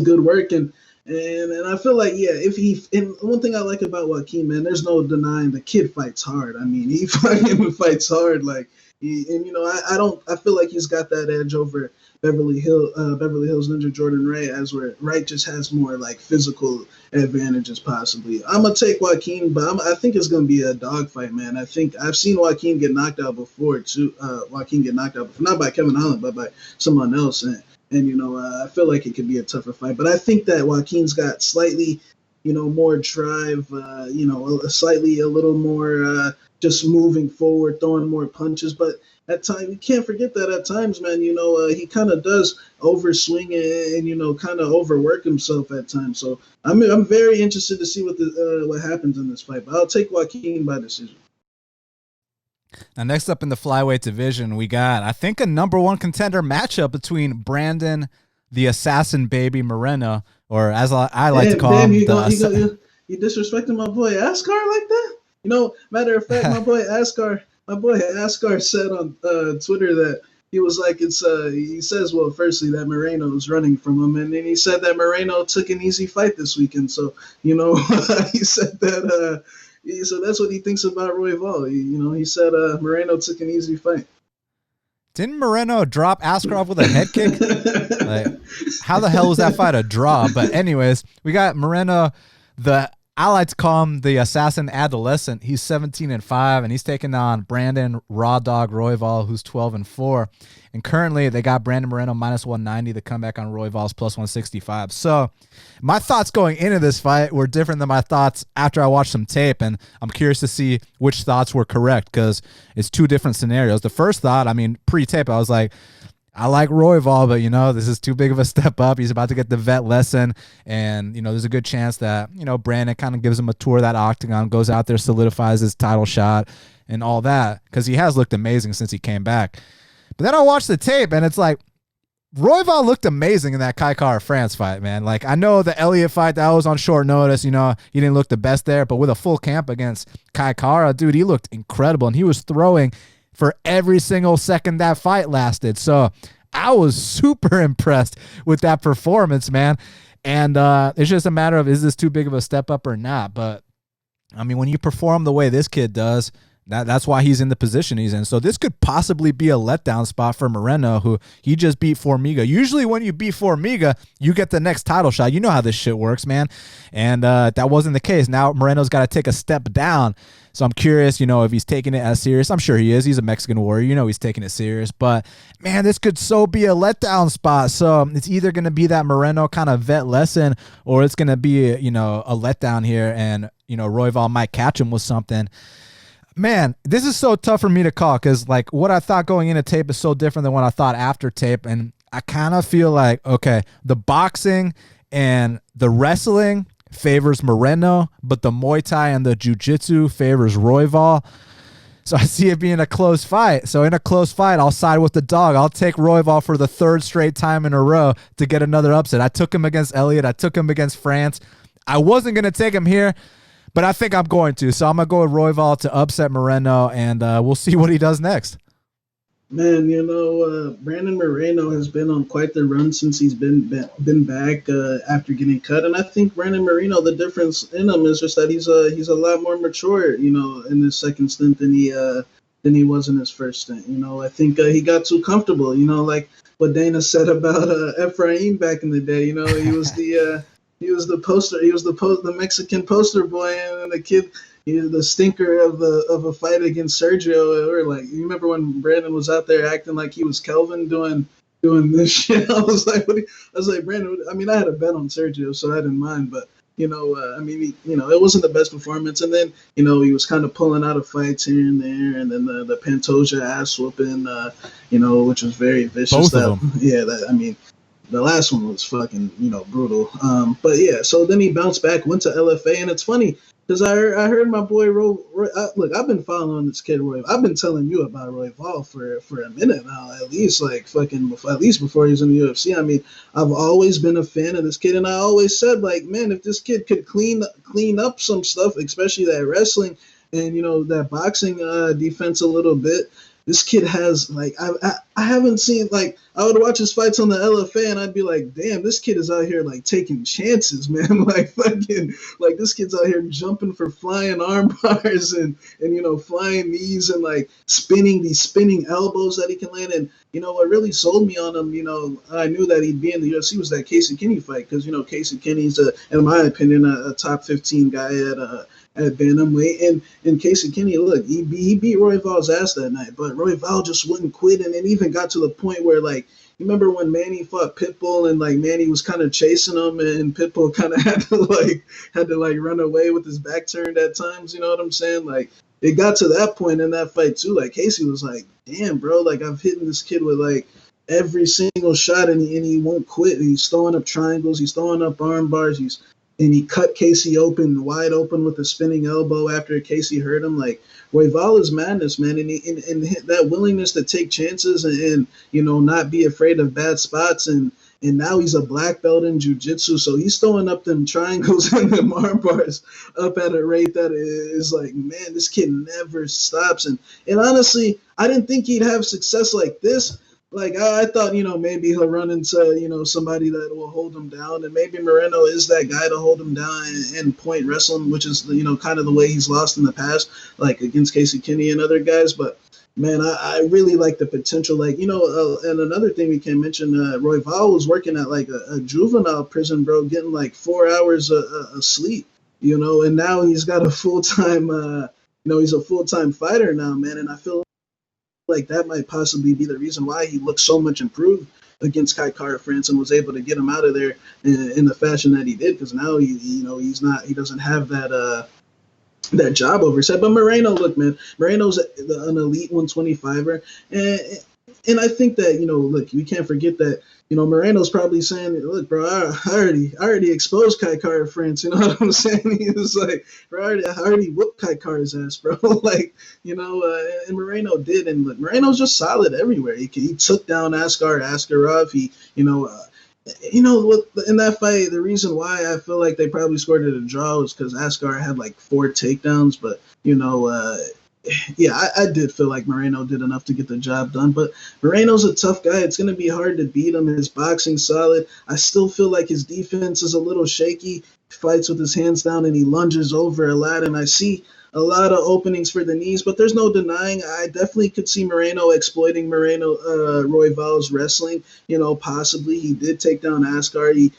good work. And I feel like, and one thing I like about Joaquin, man, there's no denying the kid fights hard. I mean, he fucking fights hard. I feel like he's got that edge over Beverly Hills Ninja Jordan Wright, as where Wright just has more physical advantages possibly. I'm gonna take Joaquin, but I think it's gonna be a dogfight, man. I think I've seen Joaquin get knocked out before too. Not by Kevin Holland, but by someone else, and I feel like it could be a tougher fight. But I think that Joaquin's got slightly, more drive, slightly a little more just moving forward, throwing more punches, but at times, you can't forget that at times, man, he kind of does overswing and kind of overwork himself at times. So I'm very interested to see what happens in this fight. But I'll take Joaquin by decision. Now, next up in the flyweight division, we got, I think, a #1 contender matchup between Brandon, the Assassin Baby Moreno, or as I like to call him, you disrespecting my boy Askar like that? Matter of fact, my boy Askar said on Twitter that he was like, he says, well, firstly, that Moreno is running from him. And then he said that Moreno took an easy fight this weekend. So, he said that, so that's what he thinks about Royval. He said Moreno took an easy fight. Didn't Moreno drop Askarov with a head kick? How the hell was that fight a draw? But anyways, we got Moreno, the I like to call him the assassin adolescent. He's 17-5, and he's taking on Brandon Raw Dog Royval, who's 12-4. And currently, they got Brandon Moreno -190. The comeback on Royval's +165. So, my thoughts going into this fight were different than my thoughts after I watched some tape, and I'm curious to see which thoughts were correct because it's two different scenarios. The first thought, I mean, pre-tape, I was like, I like Royval, but, this is too big of a step up. He's about to get the vet lesson, and, there's a good chance that, Brandon kind of gives him a tour of that octagon, goes out there, solidifies his title shot and all that because he has looked amazing since he came back. But then I watched the tape, and it's like, Royval looked amazing in that Kai Kara France fight, man. Like, I know the Elliott fight, that was on short notice. He didn't look the best there, but with a full camp against Kai Kara, dude, he looked incredible, and he was throwing for every single second that fight lasted. So I was super impressed with that performance, man. And it's just a matter of, is this too big of a step up or not? But, I mean, when you perform the way this kid does, that's why he's in the position he's in. So this could possibly be a letdown spot for Moreno, who he just beat Formiga. Usually when you beat Formiga, you get the next title shot. You know how this shit works, man. And that wasn't the case. Now Moreno's got to take a step down. So I'm curious, if he's taking it as serious. I'm sure he is. He's a Mexican warrior. He's taking it serious. But, man, this could so be a letdown spot. So it's either going to be that Moreno kind of vet lesson, or it's going to be, a letdown here, and, Royval might catch him with something. Man, this is so tough for me to call because, like, what I thought going into tape is so different than what I thought after tape. And I kind of feel like, okay, the boxing and the wrestling favors Moreno, but the Muay Thai and the Jiu-Jitsu favors Royval. So I see it being a close fight. So in a close fight, I'll side with the dog. I'll take Royval for the third straight time in a row to get another upset. I took him against Elliott. I took him against France. I wasn't going to take him here, but I think I'm going to. So I'm going to go with Royval to upset Moreno, and we'll see what he does next. Man, Brandon Moreno has been on quite the run since he's been back after getting cut. And I think Brandon Moreno, the difference in him is just that he's a lot more mature, in his second stint than he was in his first stint. I think he got too comfortable, like what Dana said about Ephraim back in the day. He was the Mexican poster boy, and the kid, the stinker of a fight against Sergio. Or like, you remember when Brandon was out there acting like he was Kelvin doing this shit? I was like, Brandon. I mean, I had a bet on Sergio, so I didn't mind, but it wasn't the best performance. And then, he was kind of pulling out of fights here and there, and then the Pantoja ass whooping, which was very vicious. Both of them. Yeah, the last one was fucking, brutal. But yeah, so then he bounced back, went to LFA, and it's funny because I heard my boy Roy. Look, I've been following this kid Roy. I've been telling you about Royval for a minute now, at least before he was in the UFC. I mean, I've always been a fan of this kid, and I always said, like, man, if this kid could clean up some stuff, especially that wrestling and that boxing defense a little bit. This kid has, like, I haven't seen, like, I would watch his fights on the LFA and I'd be like, damn, this kid is out here, like, taking chances, man. Like, fucking, like, this kid's out here jumping for flying arm bars and flying knees and, like, these spinning elbows that he can land. And, what really sold me on him, I knew that he'd be in the UFC was that Casey Kenny fight because, Casey Kenny's, in my opinion, a top 15 guy at bantamweight, and Casey Kenny, look, he beat Royval's ass that night, but Royval just wouldn't quit, and it even got to the point where, like, you remember when Manny fought Pitbull, and like Manny was kind of chasing him, and Pitbull kind of had to run away with his back turned at times. You know what I'm saying? Like, it got to that point in that fight too. Like, Casey was like, damn, bro, like, I've hit this kid with like every single shot, and he won't quit. And he's throwing up triangles, he's throwing up arm bars, and he cut Casey wide open with a spinning elbow after Casey hurt him. Like, Royval is madness, man, and that willingness to take chances and not be afraid of bad spots, and now he's a black belt in jiu-jitsu, so he's throwing up them triangles and them arm bars up at a rate that is like, man, this kid never stops. And honestly, I didn't think he'd have success like this. Like, I thought, maybe he'll run into, somebody that will hold him down. And maybe Moreno is that guy to hold him down and point wrestle him, which is, kind of the way he's lost in the past, like against Casey Kenny and other guys. But, man, I really like the potential. Like, and another thing we can mention, Royval was working at, like, a juvenile prison, bro, getting, like, 4 hours of sleep. and now he's got a full-time, he's a full-time fighter now, man, and I feel like that might possibly be the reason why he looks so much improved against Kai Kara-France and was able to get him out of there in the fashion that he did, because now he doesn't have that job over his head. But Moreno, look, man, Moreno's an elite 125er, and I think that, look, we can't forget that, Moreno's probably saying, look, bro, I already exposed Kai Kara-France, you know what I'm saying? He was like, bro, I already whooped Kai Kara's ass, bro. Like, and Moreno did, and look, Moreno's just solid everywhere. He took down Askarov. He, in that fight, the reason why I feel like they probably scored it a draw was because Askar had like 4 takedowns, but yeah, I did feel like Moreno did enough to get the job done. But Moreno's a tough guy. It's going to be hard to beat him. His boxing's solid. I still feel like his defense is a little shaky. He fights with his hands down and he lunges over a lot. And I see a lot of openings for the knees, but there's no denying. I definitely could see Moreno exploiting Royval's wrestling. Possibly he did take down Askar. And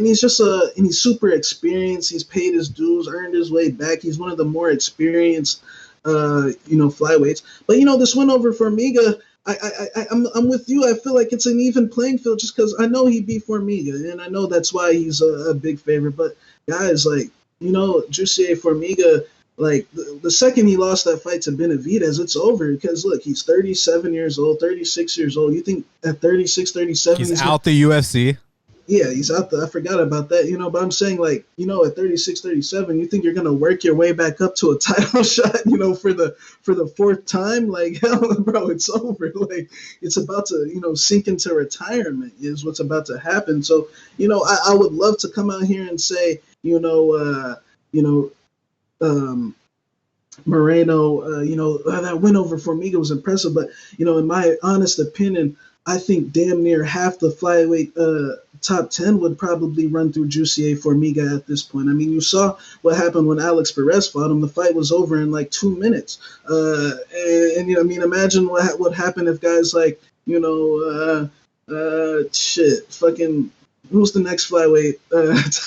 he's super experienced. He's paid his dues, earned his way back. He's one of the more experienced flyweights. But this win over Formiga, I'm with you. I feel like it's an even playing field just because I know he beat Formiga, and I know that's why he's a big favorite. But guys, like, Jussier Formiga, like the second he lost that fight to Benavidez, it's over, because look, he's 37 years old, 36 years old. You think at 36, 37 he's out the UFC? Yeah, he's out there. I forgot about that, but I'm saying, like, at 36, 37, you think you're going to work your way back up to a title shot, for the 4th time? Like, hell, bro, it's over. Like, it's about to, sink into retirement is what's about to happen. So, I would love to come out here and say, Moreno, that win over Formiga was impressive. But, in my honest opinion, I think damn near half the flyweight top 10 would probably run through Jussier Formiga at this point. I mean, you saw what happened when Alex Perez fought him. The fight was over in like 2 minutes. Imagine what would happen if guys like, fucking, who's the next flyweight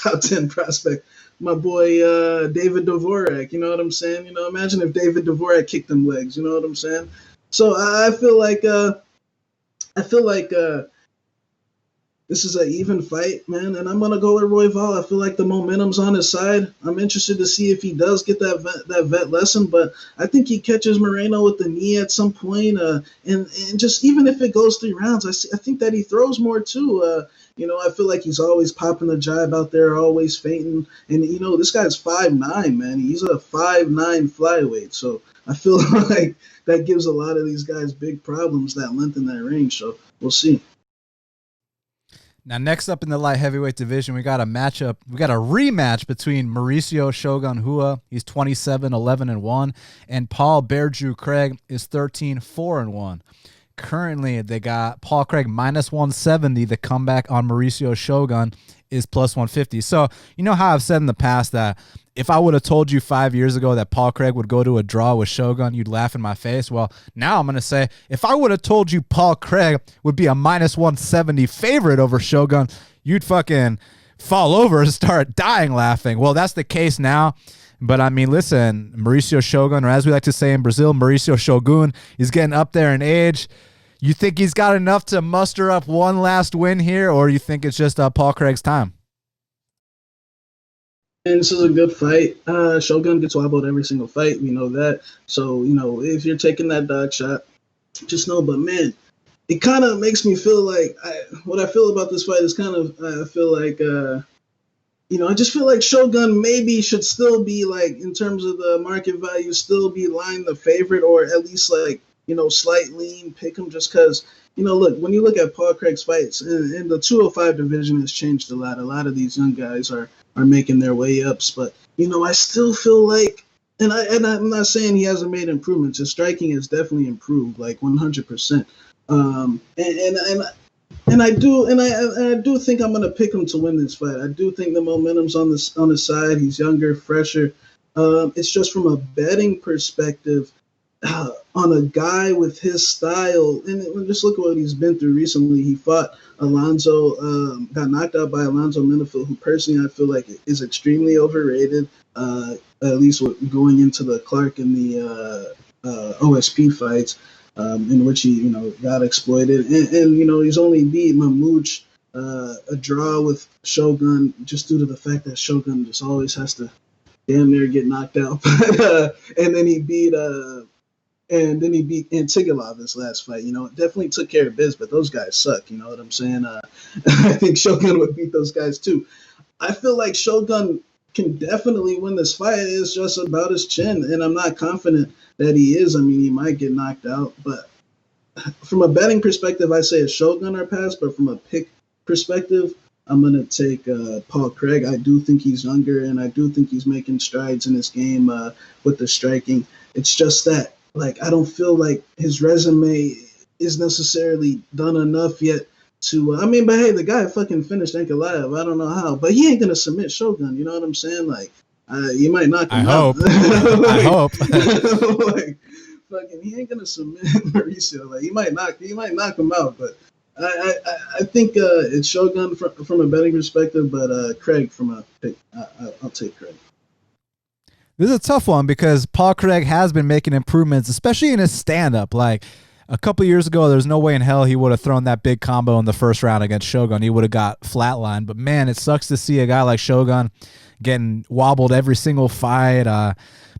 top 10 prospect? My boy David Dvorak, you know what I'm saying? Imagine if David Dvorak kicked them legs, you know what I'm saying? So I feel like this is an even fight, man, and I'm gonna go with Royval. I feel like the momentum's on his side. I'm interested to see if he does get that vet lesson, but I think he catches Moreno with the knee at some point, and just even if it goes 3 rounds, I think that he throws more too. I feel like he's always popping the jab out there, always feinting, and this guy's 5'9", man. He's a 5'9" flyweight, so I feel like that gives a lot of these guys big problems, that length in that range. So we'll see. Now, next up in the light heavyweight division, we got a rematch between Mauricio Shogun Hua, he's 27-11-1, and Paul Bearju Craig is 13-4-1. Currently, they got Paul Craig minus 170. The comeback on Mauricio Shogun is plus 150. So, you know how I've said in the past that if I would have told you 5 years ago that Paul Craig would go to a draw with Shogun, you'd laugh in my face. Well, now I'm going to say, if I would have told you Paul Craig would be a minus 170 favorite over Shogun, you'd fucking fall over and start dying laughing. Well, that's the case now. But, I mean, listen, Mauricio Shogun, or as we like to say in Brazil, Mauricio Shogun, he's getting up there in age. You think he's got enough to muster up one last win here, or you think it's just Paul Craig's time? And this is a good fight. Shogun gets wobbled every single fight. We know that. So, if you're taking that dog shot, just know. But, man, it kind of makes me feel like what I feel about this fight is kind of, I feel like, I just feel like Shogun maybe should still be, like, in terms of the market value, still be line the favorite, or at least, like, slight lean, pick him, just because, look, when you look at Paul Craig's fights, and the 205 division has changed a lot. A lot of these young guys are making their way ups, but, I still feel like, and I'm not saying he hasn't made improvements. His striking has definitely improved, like 100%. And I do think I'm gonna pick him to win this fight. I do think the momentum's on his side. He's younger, fresher. It's just from a betting perspective, on a guy with his style. And just look at what he's been through recently. He fought Alonzo, got knocked out by Alonzo Menifield, who personally I feel like is extremely overrated, at least going into the Clark and the OSP fights, in which he, got exploited. And he's only beat Mamouche, a draw with Shogun, just due to the fact that Shogun just always has to damn near get knocked out. And then he beat Antigulov this last fight. Definitely took care of biz, but those guys suck. You know what I'm saying? I think Shogun would beat those guys too. I feel like Shogun can definitely win this fight. It's just about his chin, and I'm not confident that he is. I mean, he might get knocked out, but from a betting perspective, I say a Shogun or pass. But from a pick perspective, I'm gonna take Paul Craig. I do think he's younger, and I do think he's making strides in his game with the striking. It's just that, I don't feel like his resume is necessarily done enough yet to. But hey, the guy fucking finished Ankalaev. I don't know how, but he ain't gonna submit Shogun. You know what I'm saying? You might knock him out. I hope. Fucking, he ain't gonna submit Mauricio. He might knock him out, but I think it's Shogun from a betting perspective, but Craig from a pick. I'll take Craig. This is a tough one because Paul Craig has been making improvements, especially in his stand-up. A couple years ago, there's no way in hell he would have thrown that big combo in the first round against Shogun. He would have got flatlined. But, man, it sucks to see a guy like Shogun getting wobbled every single fight.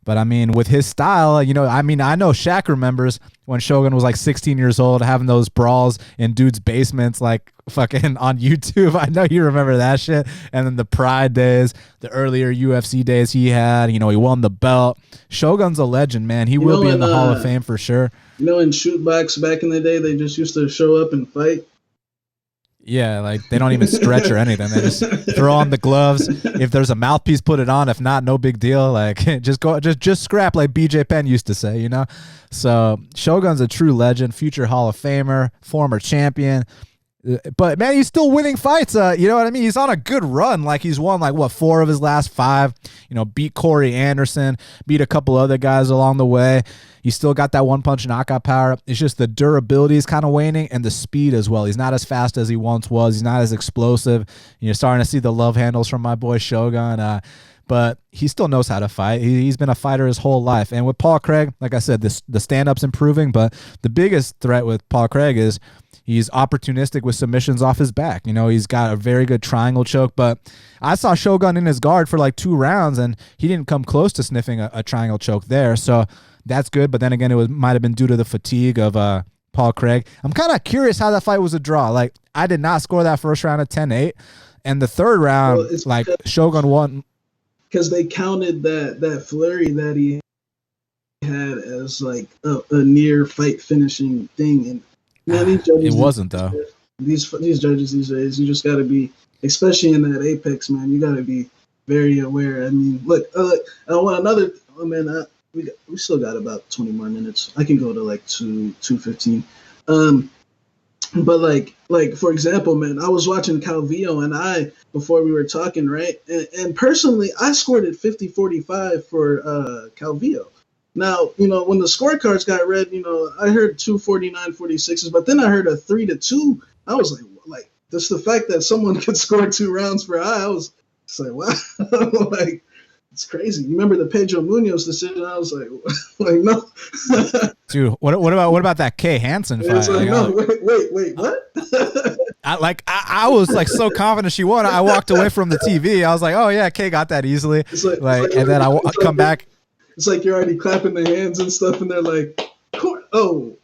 But, with his style, I know Shaq remembers when Shogun was 16 years old having those brawls in dudes' basements, fucking on YouTube. I know you remember that shit. And then the Pride days, the earlier UFC days he had, he won the belt. Shogun's a legend, man. He will be in the Hall of Fame for sure. In shoot box back in the day, they just used to show up and fight. Yeah, they don't even stretch or anything. They just throw on the gloves. If there's a mouthpiece, put it on. If not, no big deal. Just scrap, like BJ Penn used to say, So Shogun's a true legend, future Hall of Famer, former champion. But, man, he's still winning fights. You know what I mean? He's on a good run. He's won, 4 of his last 5. Beat Corey Anderson, beat a couple other guys along the way. He's still got that one-punch knockout power. It's just the durability is kind of waning and the speed as well. He's not as fast as he once was. He's not as explosive. You're starting to see the love handles from my boy Shogun. But he still knows how to fight. He's been a fighter his whole life. And with Paul Craig, like I said, the stand-up's improving. But the biggest threat with Paul Craig is he's opportunistic with submissions off his back. He's got a very good triangle choke. But I saw Shogun in his guard for 2 rounds, and he didn't come close to sniffing a triangle choke there. So that's good. But then again, it might have been due to the fatigue of Paul Craig. I'm kind of curious how that fight was a draw. I did not score that first round at 10-8. And the third round, Shogun won. Because they counted that flurry that he had as a near fight finishing thing. And man, these judges, it wasn't though. These judges these days, you just got to be, especially in that apex, man. You got to be very aware. Look, I want another. Oh man, we still got about 20 more minutes. I can go to 2:15. But for example, man, I was watching Calvillo, and before we were talking, right? And personally, I scored at 50-45 for Calvillo. Now, when the scorecards got read, I heard 249-46s, but then I heard a 3-2. I was like, just the fact that someone could score 2 rounds per eye, I was wow, it's crazy. You remember the Pedro Munoz decision? I was no. Dude, what about that Kay Hansen fight? No, wait, what? I was so confident she won. I walked away from the TV. I was like, oh yeah, Kay got that easily. And then I come back. It's you're already clapping the hands and stuff, and they're like, oh.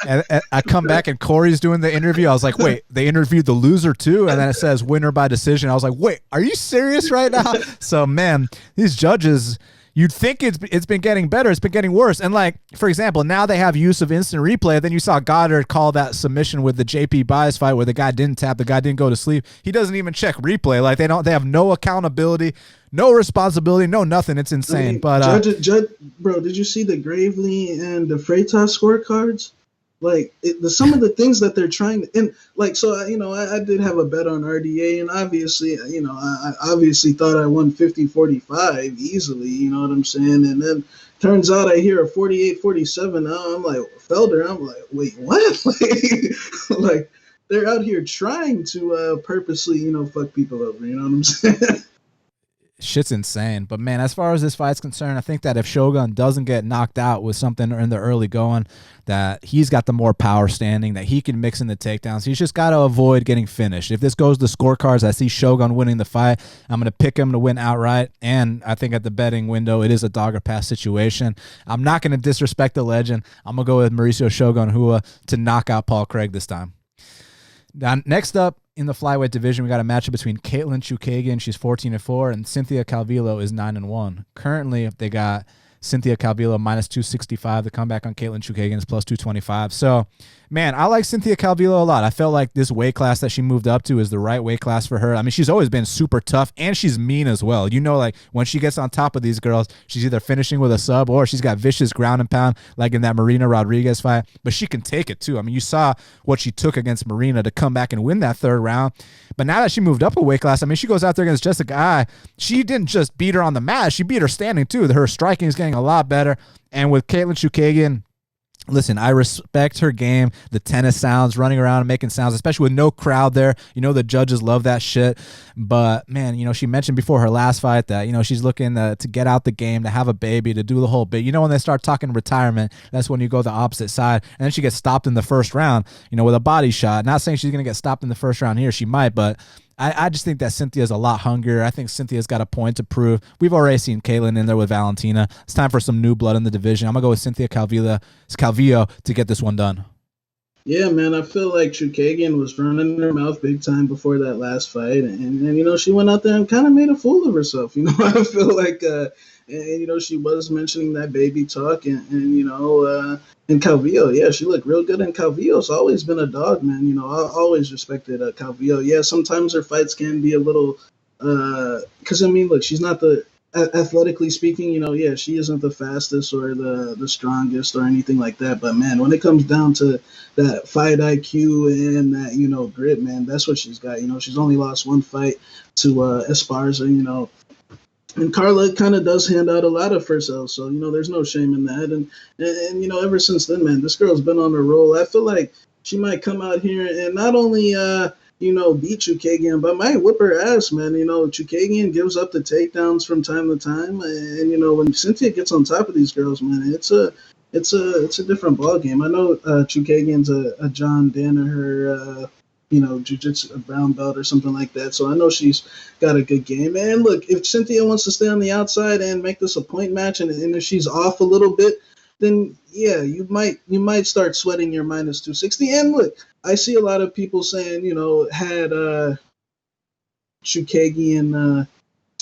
and I come back and Corey's doing the interview. I was like, wait, they interviewed the loser too? And then it says winner by decision. I was like, wait, are you serious right now? So, man, these judges, you'd think it's been getting better. It's been getting worse. And for example, now they have use of instant replay. Then you saw Goddard call that submission with the JP Bias fight where the guy didn't tap, the guy didn't go to sleep. He doesn't even check replay. They have no accountability, no responsibility, no nothing. It's insane. But bro, did you see the Gravely and the Freitas scorecards? Like some of the things that they're trying to, and like, so I did have a bet on RDA, and obviously, I obviously thought I won 50-45 easily, you know what I'm saying? And then turns out I hear a 48-47. Now I'm like, Felder, I'm like, wait, what? Like they're out here trying to purposely, fuck people over, you know what I'm saying? Shit's insane. But man, as far as this fight's concerned, I think that if Shogun doesn't get knocked out with something in the early going, that he's got the more power standing, that he can mix in the takedowns. He's just got to avoid getting finished. If this goes to scorecards, I see Shogun winning the fight. I'm going to pick him to win outright. And I think at the betting window, it is a dog or pass situation. I'm not going to disrespect the legend. I'm going to go with Mauricio Shogun Hua to knock out Paul Craig this time. Now, next up, in the flyweight division, we got a matchup between Katlyn Chookagian, she's 14-4, and Cynthia Calvillo is 9-1. Currently, they got Cynthia Calvillo minus 265. The comeback on Katlyn Chookagian is plus 225. So, man, I like Cynthia Calvillo a lot. I felt like this weight class that she moved up to is the right weight class for her. I mean, she's always been super tough, and she's mean as well. Like, when she gets on top of these girls, she's either finishing with a sub or she's got vicious ground and pound, like in that Marina Rodriguez fight. But she can take it, too. I mean, you saw what she took against Marina to come back and win that third round. But now that she moved up a weight class, I mean, she goes out there against Jessica Eye. She didn't just beat her on the mat. She beat her standing, too. Her striking is getting a lot better. And with Katlyn Chookagian, listen, I respect her game, the tennis sounds, running around and making sounds, especially with no crowd there. The judges love that shit. But, man, she mentioned before her last fight that, she's looking to get out the game, to have a baby, to do the whole bit. When they start talking retirement, that's when you go the opposite side. And then she gets stopped in the first round, with a body shot. Not saying she's going to get stopped in the first round here. She might, but I just think that Cynthia's a lot hungrier. I think Cynthia's got a point to prove. We've already seen Katlyn in there with Valentina. It's time for some new blood in the division. I'm going to go with Cynthia Calvillo to get this one done. Yeah, man, I feel like Chookagian was running her mouth big time before that last fight. And she went out there and kind of made a fool of herself. I feel like, she was mentioning that baby talk. And Calvillo, yeah, she looked real good. And Calvillo's always been a dog, man. I always respected Calvillo. Yeah, sometimes her fights can be a little, because, look, she's not athletically speaking, yeah, she isn't the fastest or the strongest or anything like that. But, man, when it comes down to that fight IQ and that, grit, man, that's what she's got. She's only lost one fight to Esparza, and Carla kind of does hand out a lot of first L's, so there's no shame in that. And ever since then, man, this girl's been on a roll. I feel like she might come out here and not only beat Chookagian, but might whip her ass, man. Chookagian gives up the takedowns from time to time, and when Cynthia gets on top of these girls, man, it's a different ball game. I know Chookagian's a John Danaher jiu-jitsu, a brown belt or something like that. So I know she's got a good game. And look, if Cynthia wants to stay on the outside and make this a point match, and if she's off a little bit, then yeah, you might start sweating your minus 260. And look, I see a lot of people saying, had Chookagian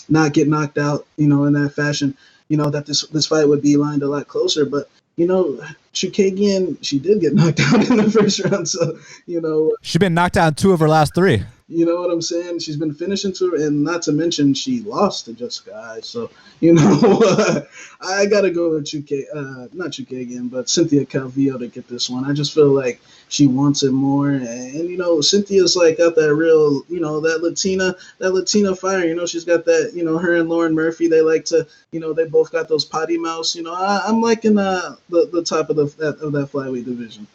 not get knocked out, in that fashion, that this fight would be lined a lot closer. But Chookagian, she did get knocked out in the first round, so she's been knocked out in 2 of her last 3. You know what I'm saying? She's been finishing to, and not to mention she lost to Jessica Eye. So, I got to go with not Chookagian, but Cynthia Calvillo to get this one. I just feel like she wants it more. And Cynthia's got that real, that Latina fire. She's got that, her and Lauren Murphy, they like to, they both got those potty mouths. I'm liking the top of that flyweight division.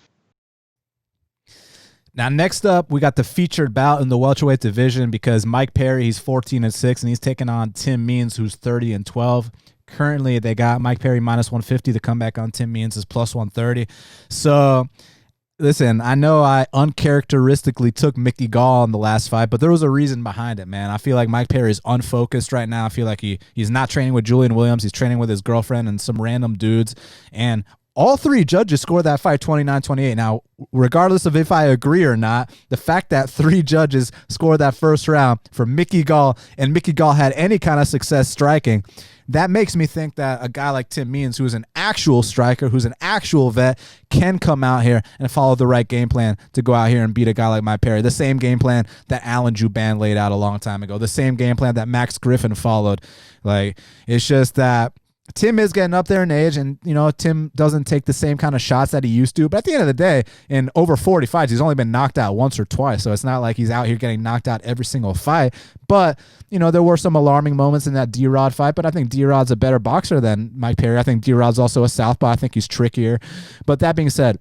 Now, next up, we got the featured bout in the welterweight division because Mike Perry, he's 14-6, and he's taking on Tim Means, who's 30-12. Currently, they got Mike Perry minus 150. The comeback on Tim Means is plus 130. So, listen, I know I uncharacteristically took Mickey Gall in the last fight, but there was a reason behind it, man. I feel like Mike Perry is unfocused right now. I feel like he's not training with Julian Williams. He's training with his girlfriend and some random dudes, and all 3 judges scored that fight 29-28. Now, regardless of if I agree or not, the fact that 3 judges scored that first round for Mickey Gall, and Mickey Gall had any kind of success striking, that makes me think that a guy like Tim Means, who's an actual striker, who's an actual vet, can come out here and follow the right game plan to go out here and beat a guy like Mike Perry. The same game plan that Alan Jouban laid out a long time ago. The same game plan that Max Griffin followed. It's just that Tim is getting up there in age, and Tim doesn't take the same kind of shots that he used to. But at the end of the day, in over 40 fights, he's only been knocked out once or twice. So it's not like he's out here getting knocked out every single fight. But there were some alarming moments in that D-Rod fight. But I think D-Rod's a better boxer than Mike Perry. I think D-Rod's also a southpaw. I think he's trickier. But that being said,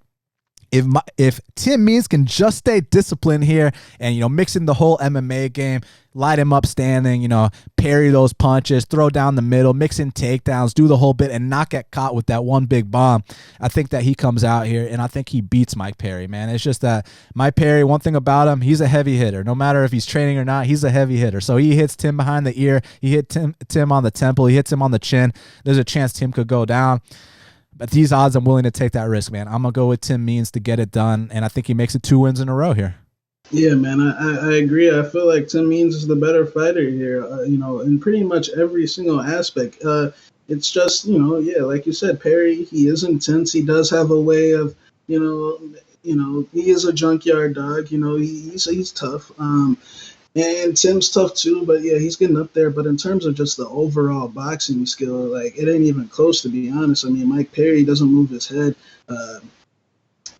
if Tim Means can just stay disciplined here and, mix in the whole MMA game, light him up standing, parry those punches, throw down the middle, mix in takedowns, do the whole bit, and not get caught with that one big bomb, I think that he comes out here, and I think he beats Mike Perry, man. It's just that Mike Perry, one thing about him, he's a heavy hitter. No matter if he's training or not, he's a heavy hitter. So he hits Tim behind the ear. He hit Tim on the temple. He hits him on the chin. There's a chance Tim could go down. But these odds, I'm willing to take that risk, man. I'm going to go with Tim Means to get it done, and I think he makes it 2 wins in a row here. Yeah, man, I agree. I feel like Tim Means is the better fighter here, in pretty much every single aspect. It's just, like you said, Perry, he is intense. He does have a way of, he is a junkyard dog. He's tough. And Tim's tough too, but yeah, he's getting up there. But in terms of just the overall boxing skill, like, it ain't even close, to be honest. I mean, Mike Perry doesn't move his head.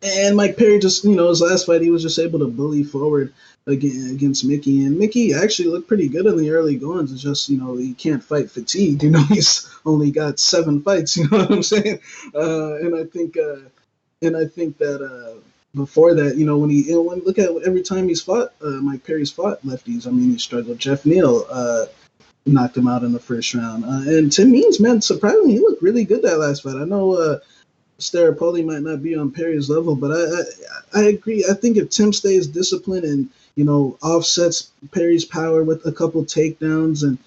And Mike Perry just, his last fight, he was just able to bully forward against Mickey. And Mickey actually looked pretty good in the early goings. It's just, he can't fight fatigue. He's only got 7 fights, you know what I'm saying? And I think that before that, when look at every time he's fought, Mike Perry's fought lefties. I mean, he struggled. Jeff Neal knocked him out in the first round. And Tim Means, man, surprisingly, he looked really good that last fight. I know Staropoli might not be on Perry's level, but I agree. I think if Tim stays disciplined and, offsets Perry's power with a couple takedowns and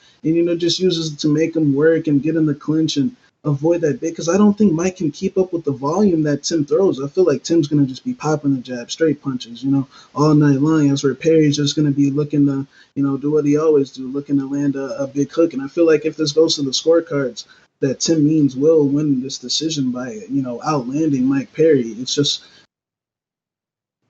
just uses it to make him work and get in the clinch and avoid that big, because I don't think Mike can keep up with the volume that Tim throws. I feel like Tim's going to just be popping the jab, straight punches, all night long. As where Perry's just going to be looking to, do what he always do, looking to land a big hook. And I feel like if this goes to the scorecards, that Tim Means will win this decision by, outlanding Mike Perry. It's just,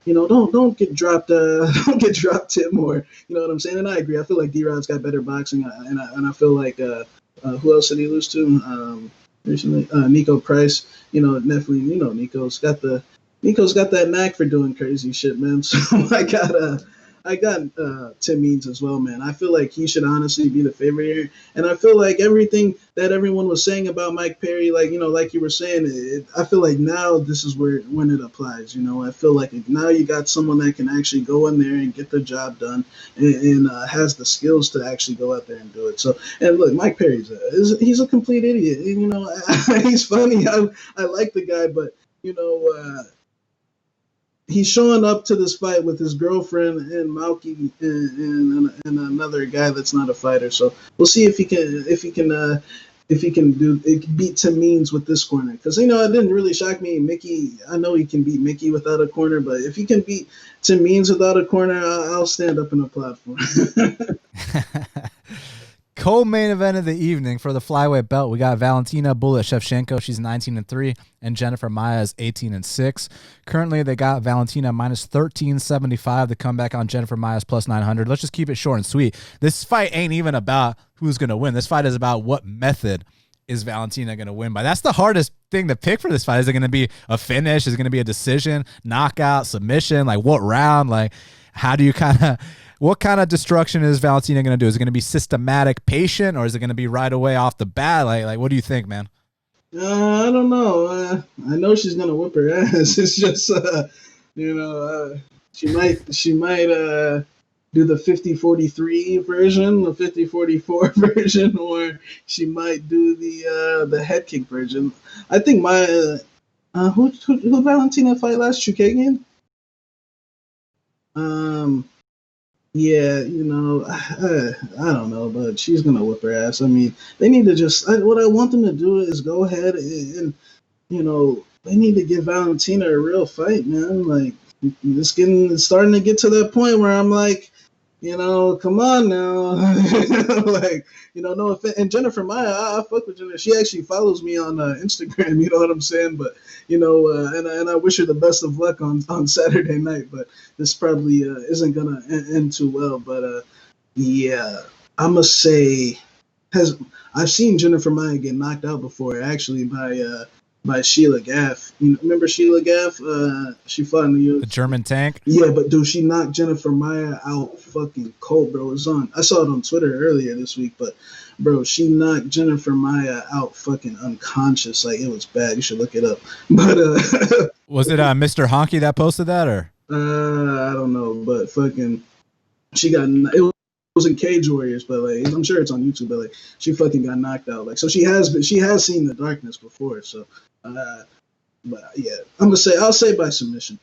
don't get dropped, don't get dropped, Tim, or, you know what I'm saying? And I agree. I feel like D-Rod's got better boxing, and I feel like, who else did he lose to recently? Nico Price. Definitely, Nico's got that knack for doing crazy shit, man. So I got Tim Means as well, man. I feel like he should honestly be the favorite here. And I feel like everything that everyone was saying about Mike Perry, like you were saying, I feel like now this is when it applies. I feel like now you got someone that can actually go in there and get the job done and has the skills to actually go out there and do it. So, and look, Mike Perry's he's a complete idiot. And, he's funny. I like the guy, but, he's showing up to this fight with his girlfriend and Malky and another guy that's not a fighter. So we'll see if he can beat Tim Means with this corner. Because it didn't really shock me. Mickey, I know he can beat Mickey without a corner, but if he can beat Tim Means without a corner, I'll stand up and applaud for him. Co-main event of the evening for the flyweight belt, we got Valentina Bullet Shevchenko. She's 19-3, and Jennifer Maia is 18-6. Currently, they got Valentina minus 1375 to come back on Jennifer Maia's plus 900. Let's just keep it short and sweet. This fight ain't even about who's going to win. This fight is about what method is Valentina going to win by. That's the hardest thing to pick for this fight. Is it going to be a finish? Is it going to be a decision, knockout, submission? Like, what round? Like, how do you what kind of destruction is Valentina going to do? Is it going to be systematic, patient, or is it going to be right away off the bat? Like, what do you think, man? I don't know. I know she's going to whip her ass. It's just, she might do the 50-43 version, the 50-44 version, or she might do the head kick version. I think who Valentina fight last? Chookagian? Yeah, I don't know, but she's going to whip her ass. I mean, they need to what I want them to do is go ahead and they need to give Valentina a real fight, man. Like, it's starting to get to that point where I'm like, come on now. Like, no offense. And Jennifer Maia, I fuck with Jennifer. She actually follows me on Instagram, you know what I'm saying? But, and I wish her the best of luck on Saturday night. But this probably isn't going to end too well. But, yeah, I'm going to say has I've seen Jennifer Maia get knocked out before, actually, by Sheila Gaff. You know, remember Sheila Gaff? She fought in the UFC. The German tank? Yeah, but dude, she knocked Jennifer Maia out fucking cold, bro. It was on. I saw it on Twitter earlier this week, but bro, she knocked Jennifer Maia out fucking unconscious. Like, it was bad. You should look it up. But was it Mr. Honky that posted that, or? I don't know, but fucking, she got it was in Cage Warriors, but like I'm sure it's on YouTube. But like she fucking got knocked out. Like, so she has seen the darkness before. So, but yeah, I'll say by submission.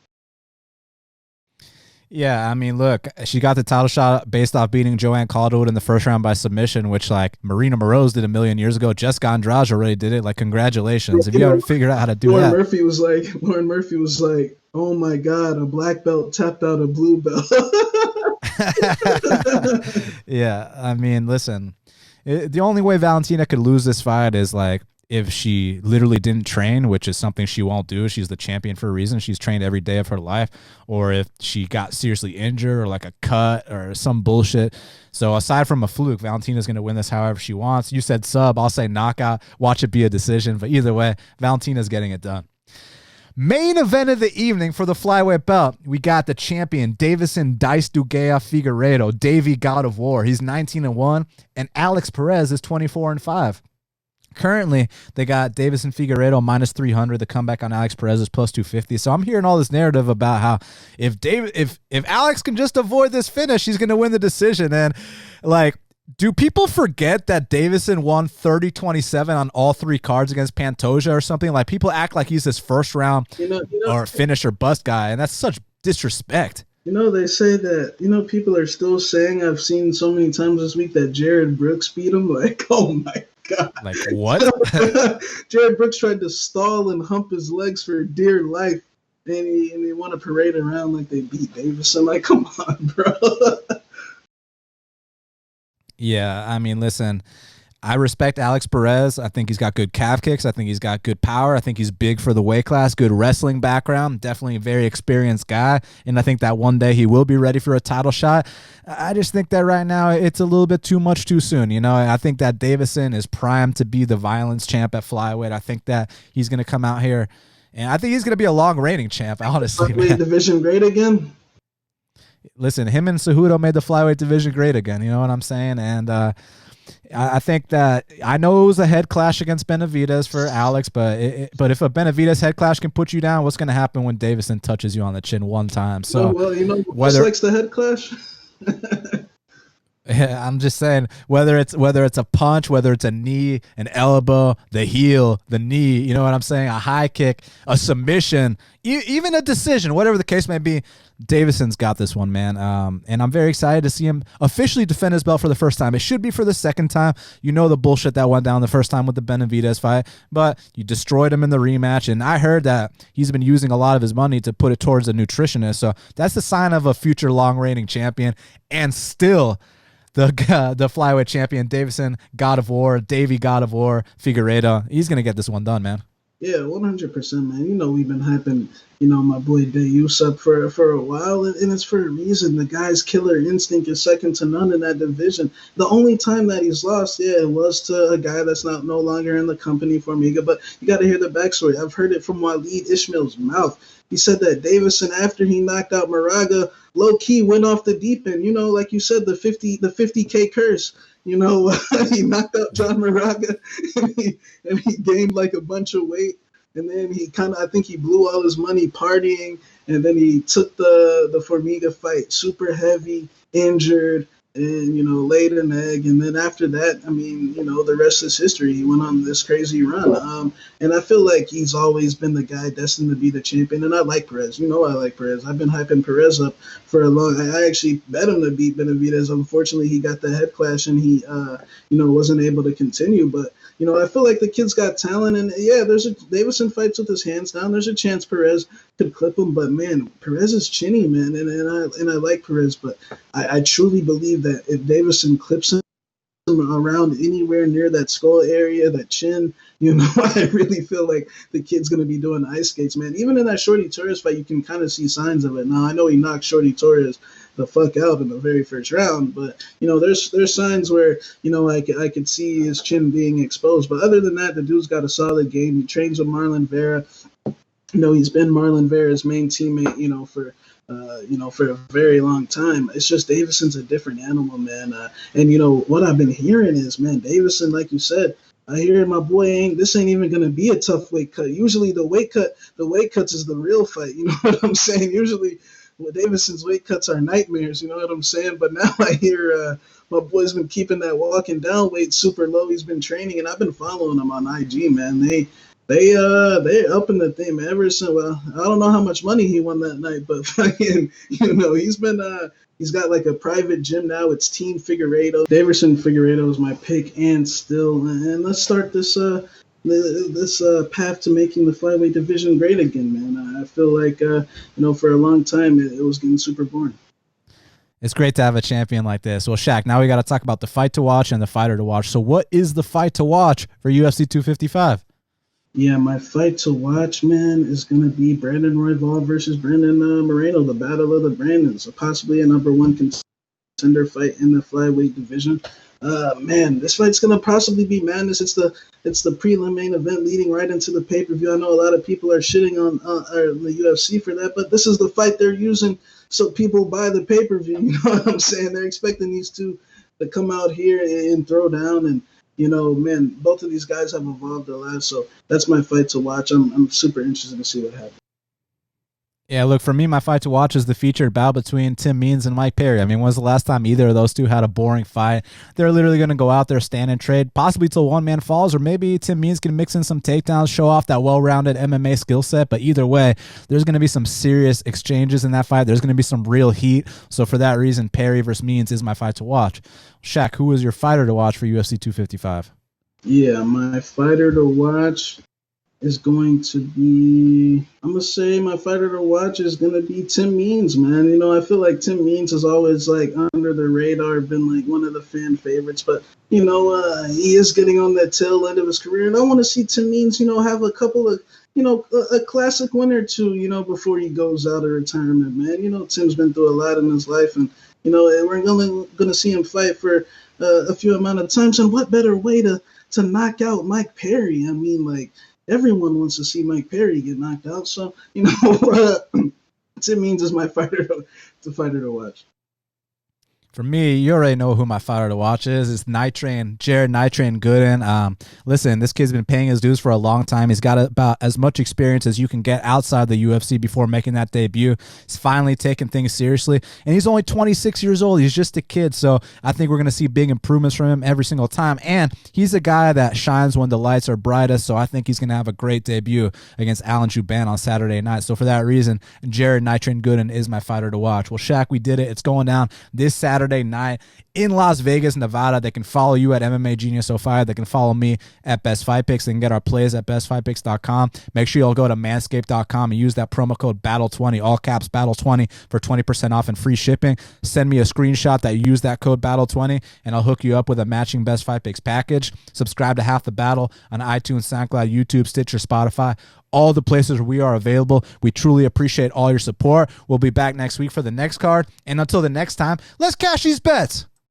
Yeah, I mean, look, she got the title shot based off beating Joanne Calderwood in the first round by submission, which, like, Marina Moroz did a million years ago. Jessica Andrade already did it. Like, congratulations. If you haven't figured out how to do Lauren that. Lauren Murphy was like, oh, my God, a black belt tapped out a blue belt. Yeah, I mean, listen, the only way Valentina could lose this fight is, like, if she literally didn't train, which is something she won't do. She's the champion for a reason. She's trained every day of her life. Or if she got seriously injured or like a cut or some bullshit. So aside from a fluke, Valentina's going to win this however she wants. You said sub. I'll say knockout. Watch it be a decision. But either way, Valentina's getting it done. Main event of the evening for the flyweight belt. We got the champion, Deiveson Figueiredo, Davey God of War. He's 19-1. And Alex Perez is 24-5. Currently, they got Deiveson Figueiredo minus 300. The comeback on Alex Perez is plus 250. So I'm hearing all this narrative about how if Alex can just avoid this finish, he's going to win the decision. And like, do people forget that Deiveson won 30-27 on all three cards against Pantoja or something? Like, people act like he's this first round or finish or bust guy, and that's such disrespect. You know, they say that, people are still saying, I've seen so many times this week, that Jared Brooks beat him. Like, oh my God. Like, what? Jared Brooks tried to stall and hump his legs for dear life, and they want to parade around like they beat Deiveson. Like, come on, bro. Yeah, I mean, listen, I respect Alex Perez. I think he's got good calf kicks. I think he's got good power. I think he's big for the weight class, good wrestling background, definitely a very experienced guy. And I think that one day he will be ready for a title shot. I just think that right now it's a little bit too much too soon. I think that Deiveson is primed to be the violence champ at flyweight. I think that he's going to come out here, and I think he's going to be a long reigning champ, honestly. Flyweight division great again? Listen, him and Cejudo made the flyweight division great again. You know what I'm saying? And I think that I know it was a head clash against Benavidez for Alex, but if a Benavidez head clash can put you down, what's going to happen when Deiveson touches you on the chin one time? So, who likes the head clash? I'm just saying, whether it's a punch, whether it's a knee, an elbow, the heel, the knee, you know what I'm saying? A high kick, a submission, even a decision, whatever the case may be, Deiveson's got this one, man. And I'm very excited to see him officially defend his belt for the first time. It should be for the second time. You know the bullshit that went down the first time with the Benavidez fight, but you destroyed him in the rematch. And I heard that he's been using a lot of his money to put it towards a nutritionist. So that's the sign of a future long reigning champion. And still, the flyweight champion, Deiveson God of War, Davey God of War, Figueiredo, he's going to get this one done, man. Yeah, 100%, man. We've been hyping, my boy Deus up for a while, and it's for a reason. The guy's killer instinct is second to none in that division. The only time that he's lost, it was to a guy that's no longer in the company, Formiga, but you got to hear the backstory. I've heard it from Waleed Ishmael's mouth. He said that Deiveson, after he knocked out Moraga, low-key went off the deep end. Like you said, the 50K curse. He knocked out John Moraga, and he gained like a bunch of weight. And then I think he blew all his money partying. And then he took the Formiga fight super heavy, injured, and, laid an egg. And then after that, the rest is history. He went on this crazy run. And I feel like he's always been the guy destined to be the champion. And I like Perez. I like Perez. I've been hyping Perez up for a long. I actually bet him to beat Benavidez. Unfortunately, he got the head clash and he, wasn't able to continue. But, I feel like the kid's got talent. And yeah, Deiveson fights with his hands down. There's a chance Perez could clip him. But man, Perez is chinny, man. And I like Perez. But I truly believe that if Deiveson clips him around anywhere near that skull area, that chin, I really feel like the kid's going to be doing ice skates, man. Even in that Shorty Torres fight, you can kind of see signs of it. Now, I know he knocked Shorty Torres the fuck out in the very first round. But there's signs where I could see his chin being exposed. But other than that, the dude's got a solid game. He trains with Marlon Vera. He's been Marlon Vera's main teammate, for a very long time. It's just Deiveson's a different animal, man. And what I've been hearing is, man, Deiveson, like you said, I hear my boy this ain't even gonna be a tough weight cut. Usually the weight cuts is the real fight. You know what I'm saying? Usually, Deiveson's weight cuts are nightmares. You know what I'm saying? But now I hear my boy's been keeping that walking down weight super low. He's been training, and I've been following him on IG, man. They're upping the thing, man. Ever since, well, I don't know how much money he won that night, but fucking, he's got like a private gym now. It's Team Figueiredo. Deiveson Figueiredo is my pick, and let's start this path to making the flyweight division great again, man. I feel like for a long time it was getting super boring. It's great to have a champion like this. Well, Shaq, now we got to talk about the fight to watch and the fighter to watch. So what is the fight to watch for UFC 255? Yeah, my fight to watch, man, is going to be Brandon Royval versus Brandon Moreno, the battle of the Brandons, so possibly a number one contender fight in the flyweight division. Man, this fight's going to possibly be madness. It's the prelim main event leading right into the pay-per-view. I know a lot of people are shitting on the UFC for that, but this is the fight they're using so people buy the pay-per-view. You know what I'm saying? They're expecting these two to come out here and throw down, and man, both of these guys have evolved a lot, so that's my fight to watch. I'm super interested to see what happens. Yeah, look, for me, my fight to watch is the featured bout between Tim Means and Mike Perry. I mean, when's the last time either of those two had a boring fight? They're literally going to go out there, stand and trade, possibly till one man falls, or maybe Tim Means can mix in some takedowns, show off that well-rounded MMA skill set. But either way, there's going to be some serious exchanges in that fight. There's going to be some real heat. So for that reason, Perry versus Means is my fight to watch. Shaq, who is your fighter to watch for UFC 255? Yeah, my fighter to watch is going to be, I'm going to say my fighter to watch is going to be Tim Means, man. I feel like Tim Means is always like under the radar, been like one of the fan favorites, but he is getting on that tail end of his career, and I want to see Tim Means, have a couple of, a classic win or two, before he goes out of retirement, man. Tim's been through a lot in his life, and we're going to see him fight for a few amount of times, and what better way to knock out Mike Perry? I mean, like, everyone wants to see Mike Perry get knocked out, so Tim Means is my fighter to watch. For me, you already know who my fighter to watch is. It's Jared Nitrain Gooden. Listen, this kid's been paying his dues for a long time. He's got about as much experience as you can get outside the UFC before making that debut. He's finally taking things seriously, and he's only 26 years old. He's just a kid, so I think we're going to see big improvements from him every single time, and he's a guy that shines when the lights are brightest, so I think he's going to have a great debut against Alan Jouban on Saturday night. So for that reason, Jared Nitrain Gooden is my fighter to watch. Well, Shaq, we did it. It's going down this Saturday night in Las Vegas, Nevada. They can follow you at MMA Genius 05. They can follow me at Best Fight Picks. They can get our plays at bestfightpicks.com. Make sure you'll go to manscaped.com and use that promo code BATTLE20, all caps BATTLE20 for 20% off and free shipping. Send me a screenshot that you use that code BATTLE20 and I'll hook you up with a matching Best Fight Picks package. Subscribe to Half the Battle on iTunes, SoundCloud, YouTube, Stitcher, Spotify, all the places where we are available. We truly appreciate all your support. We'll be back next week for the next card. And until the next time, let's cash these bets.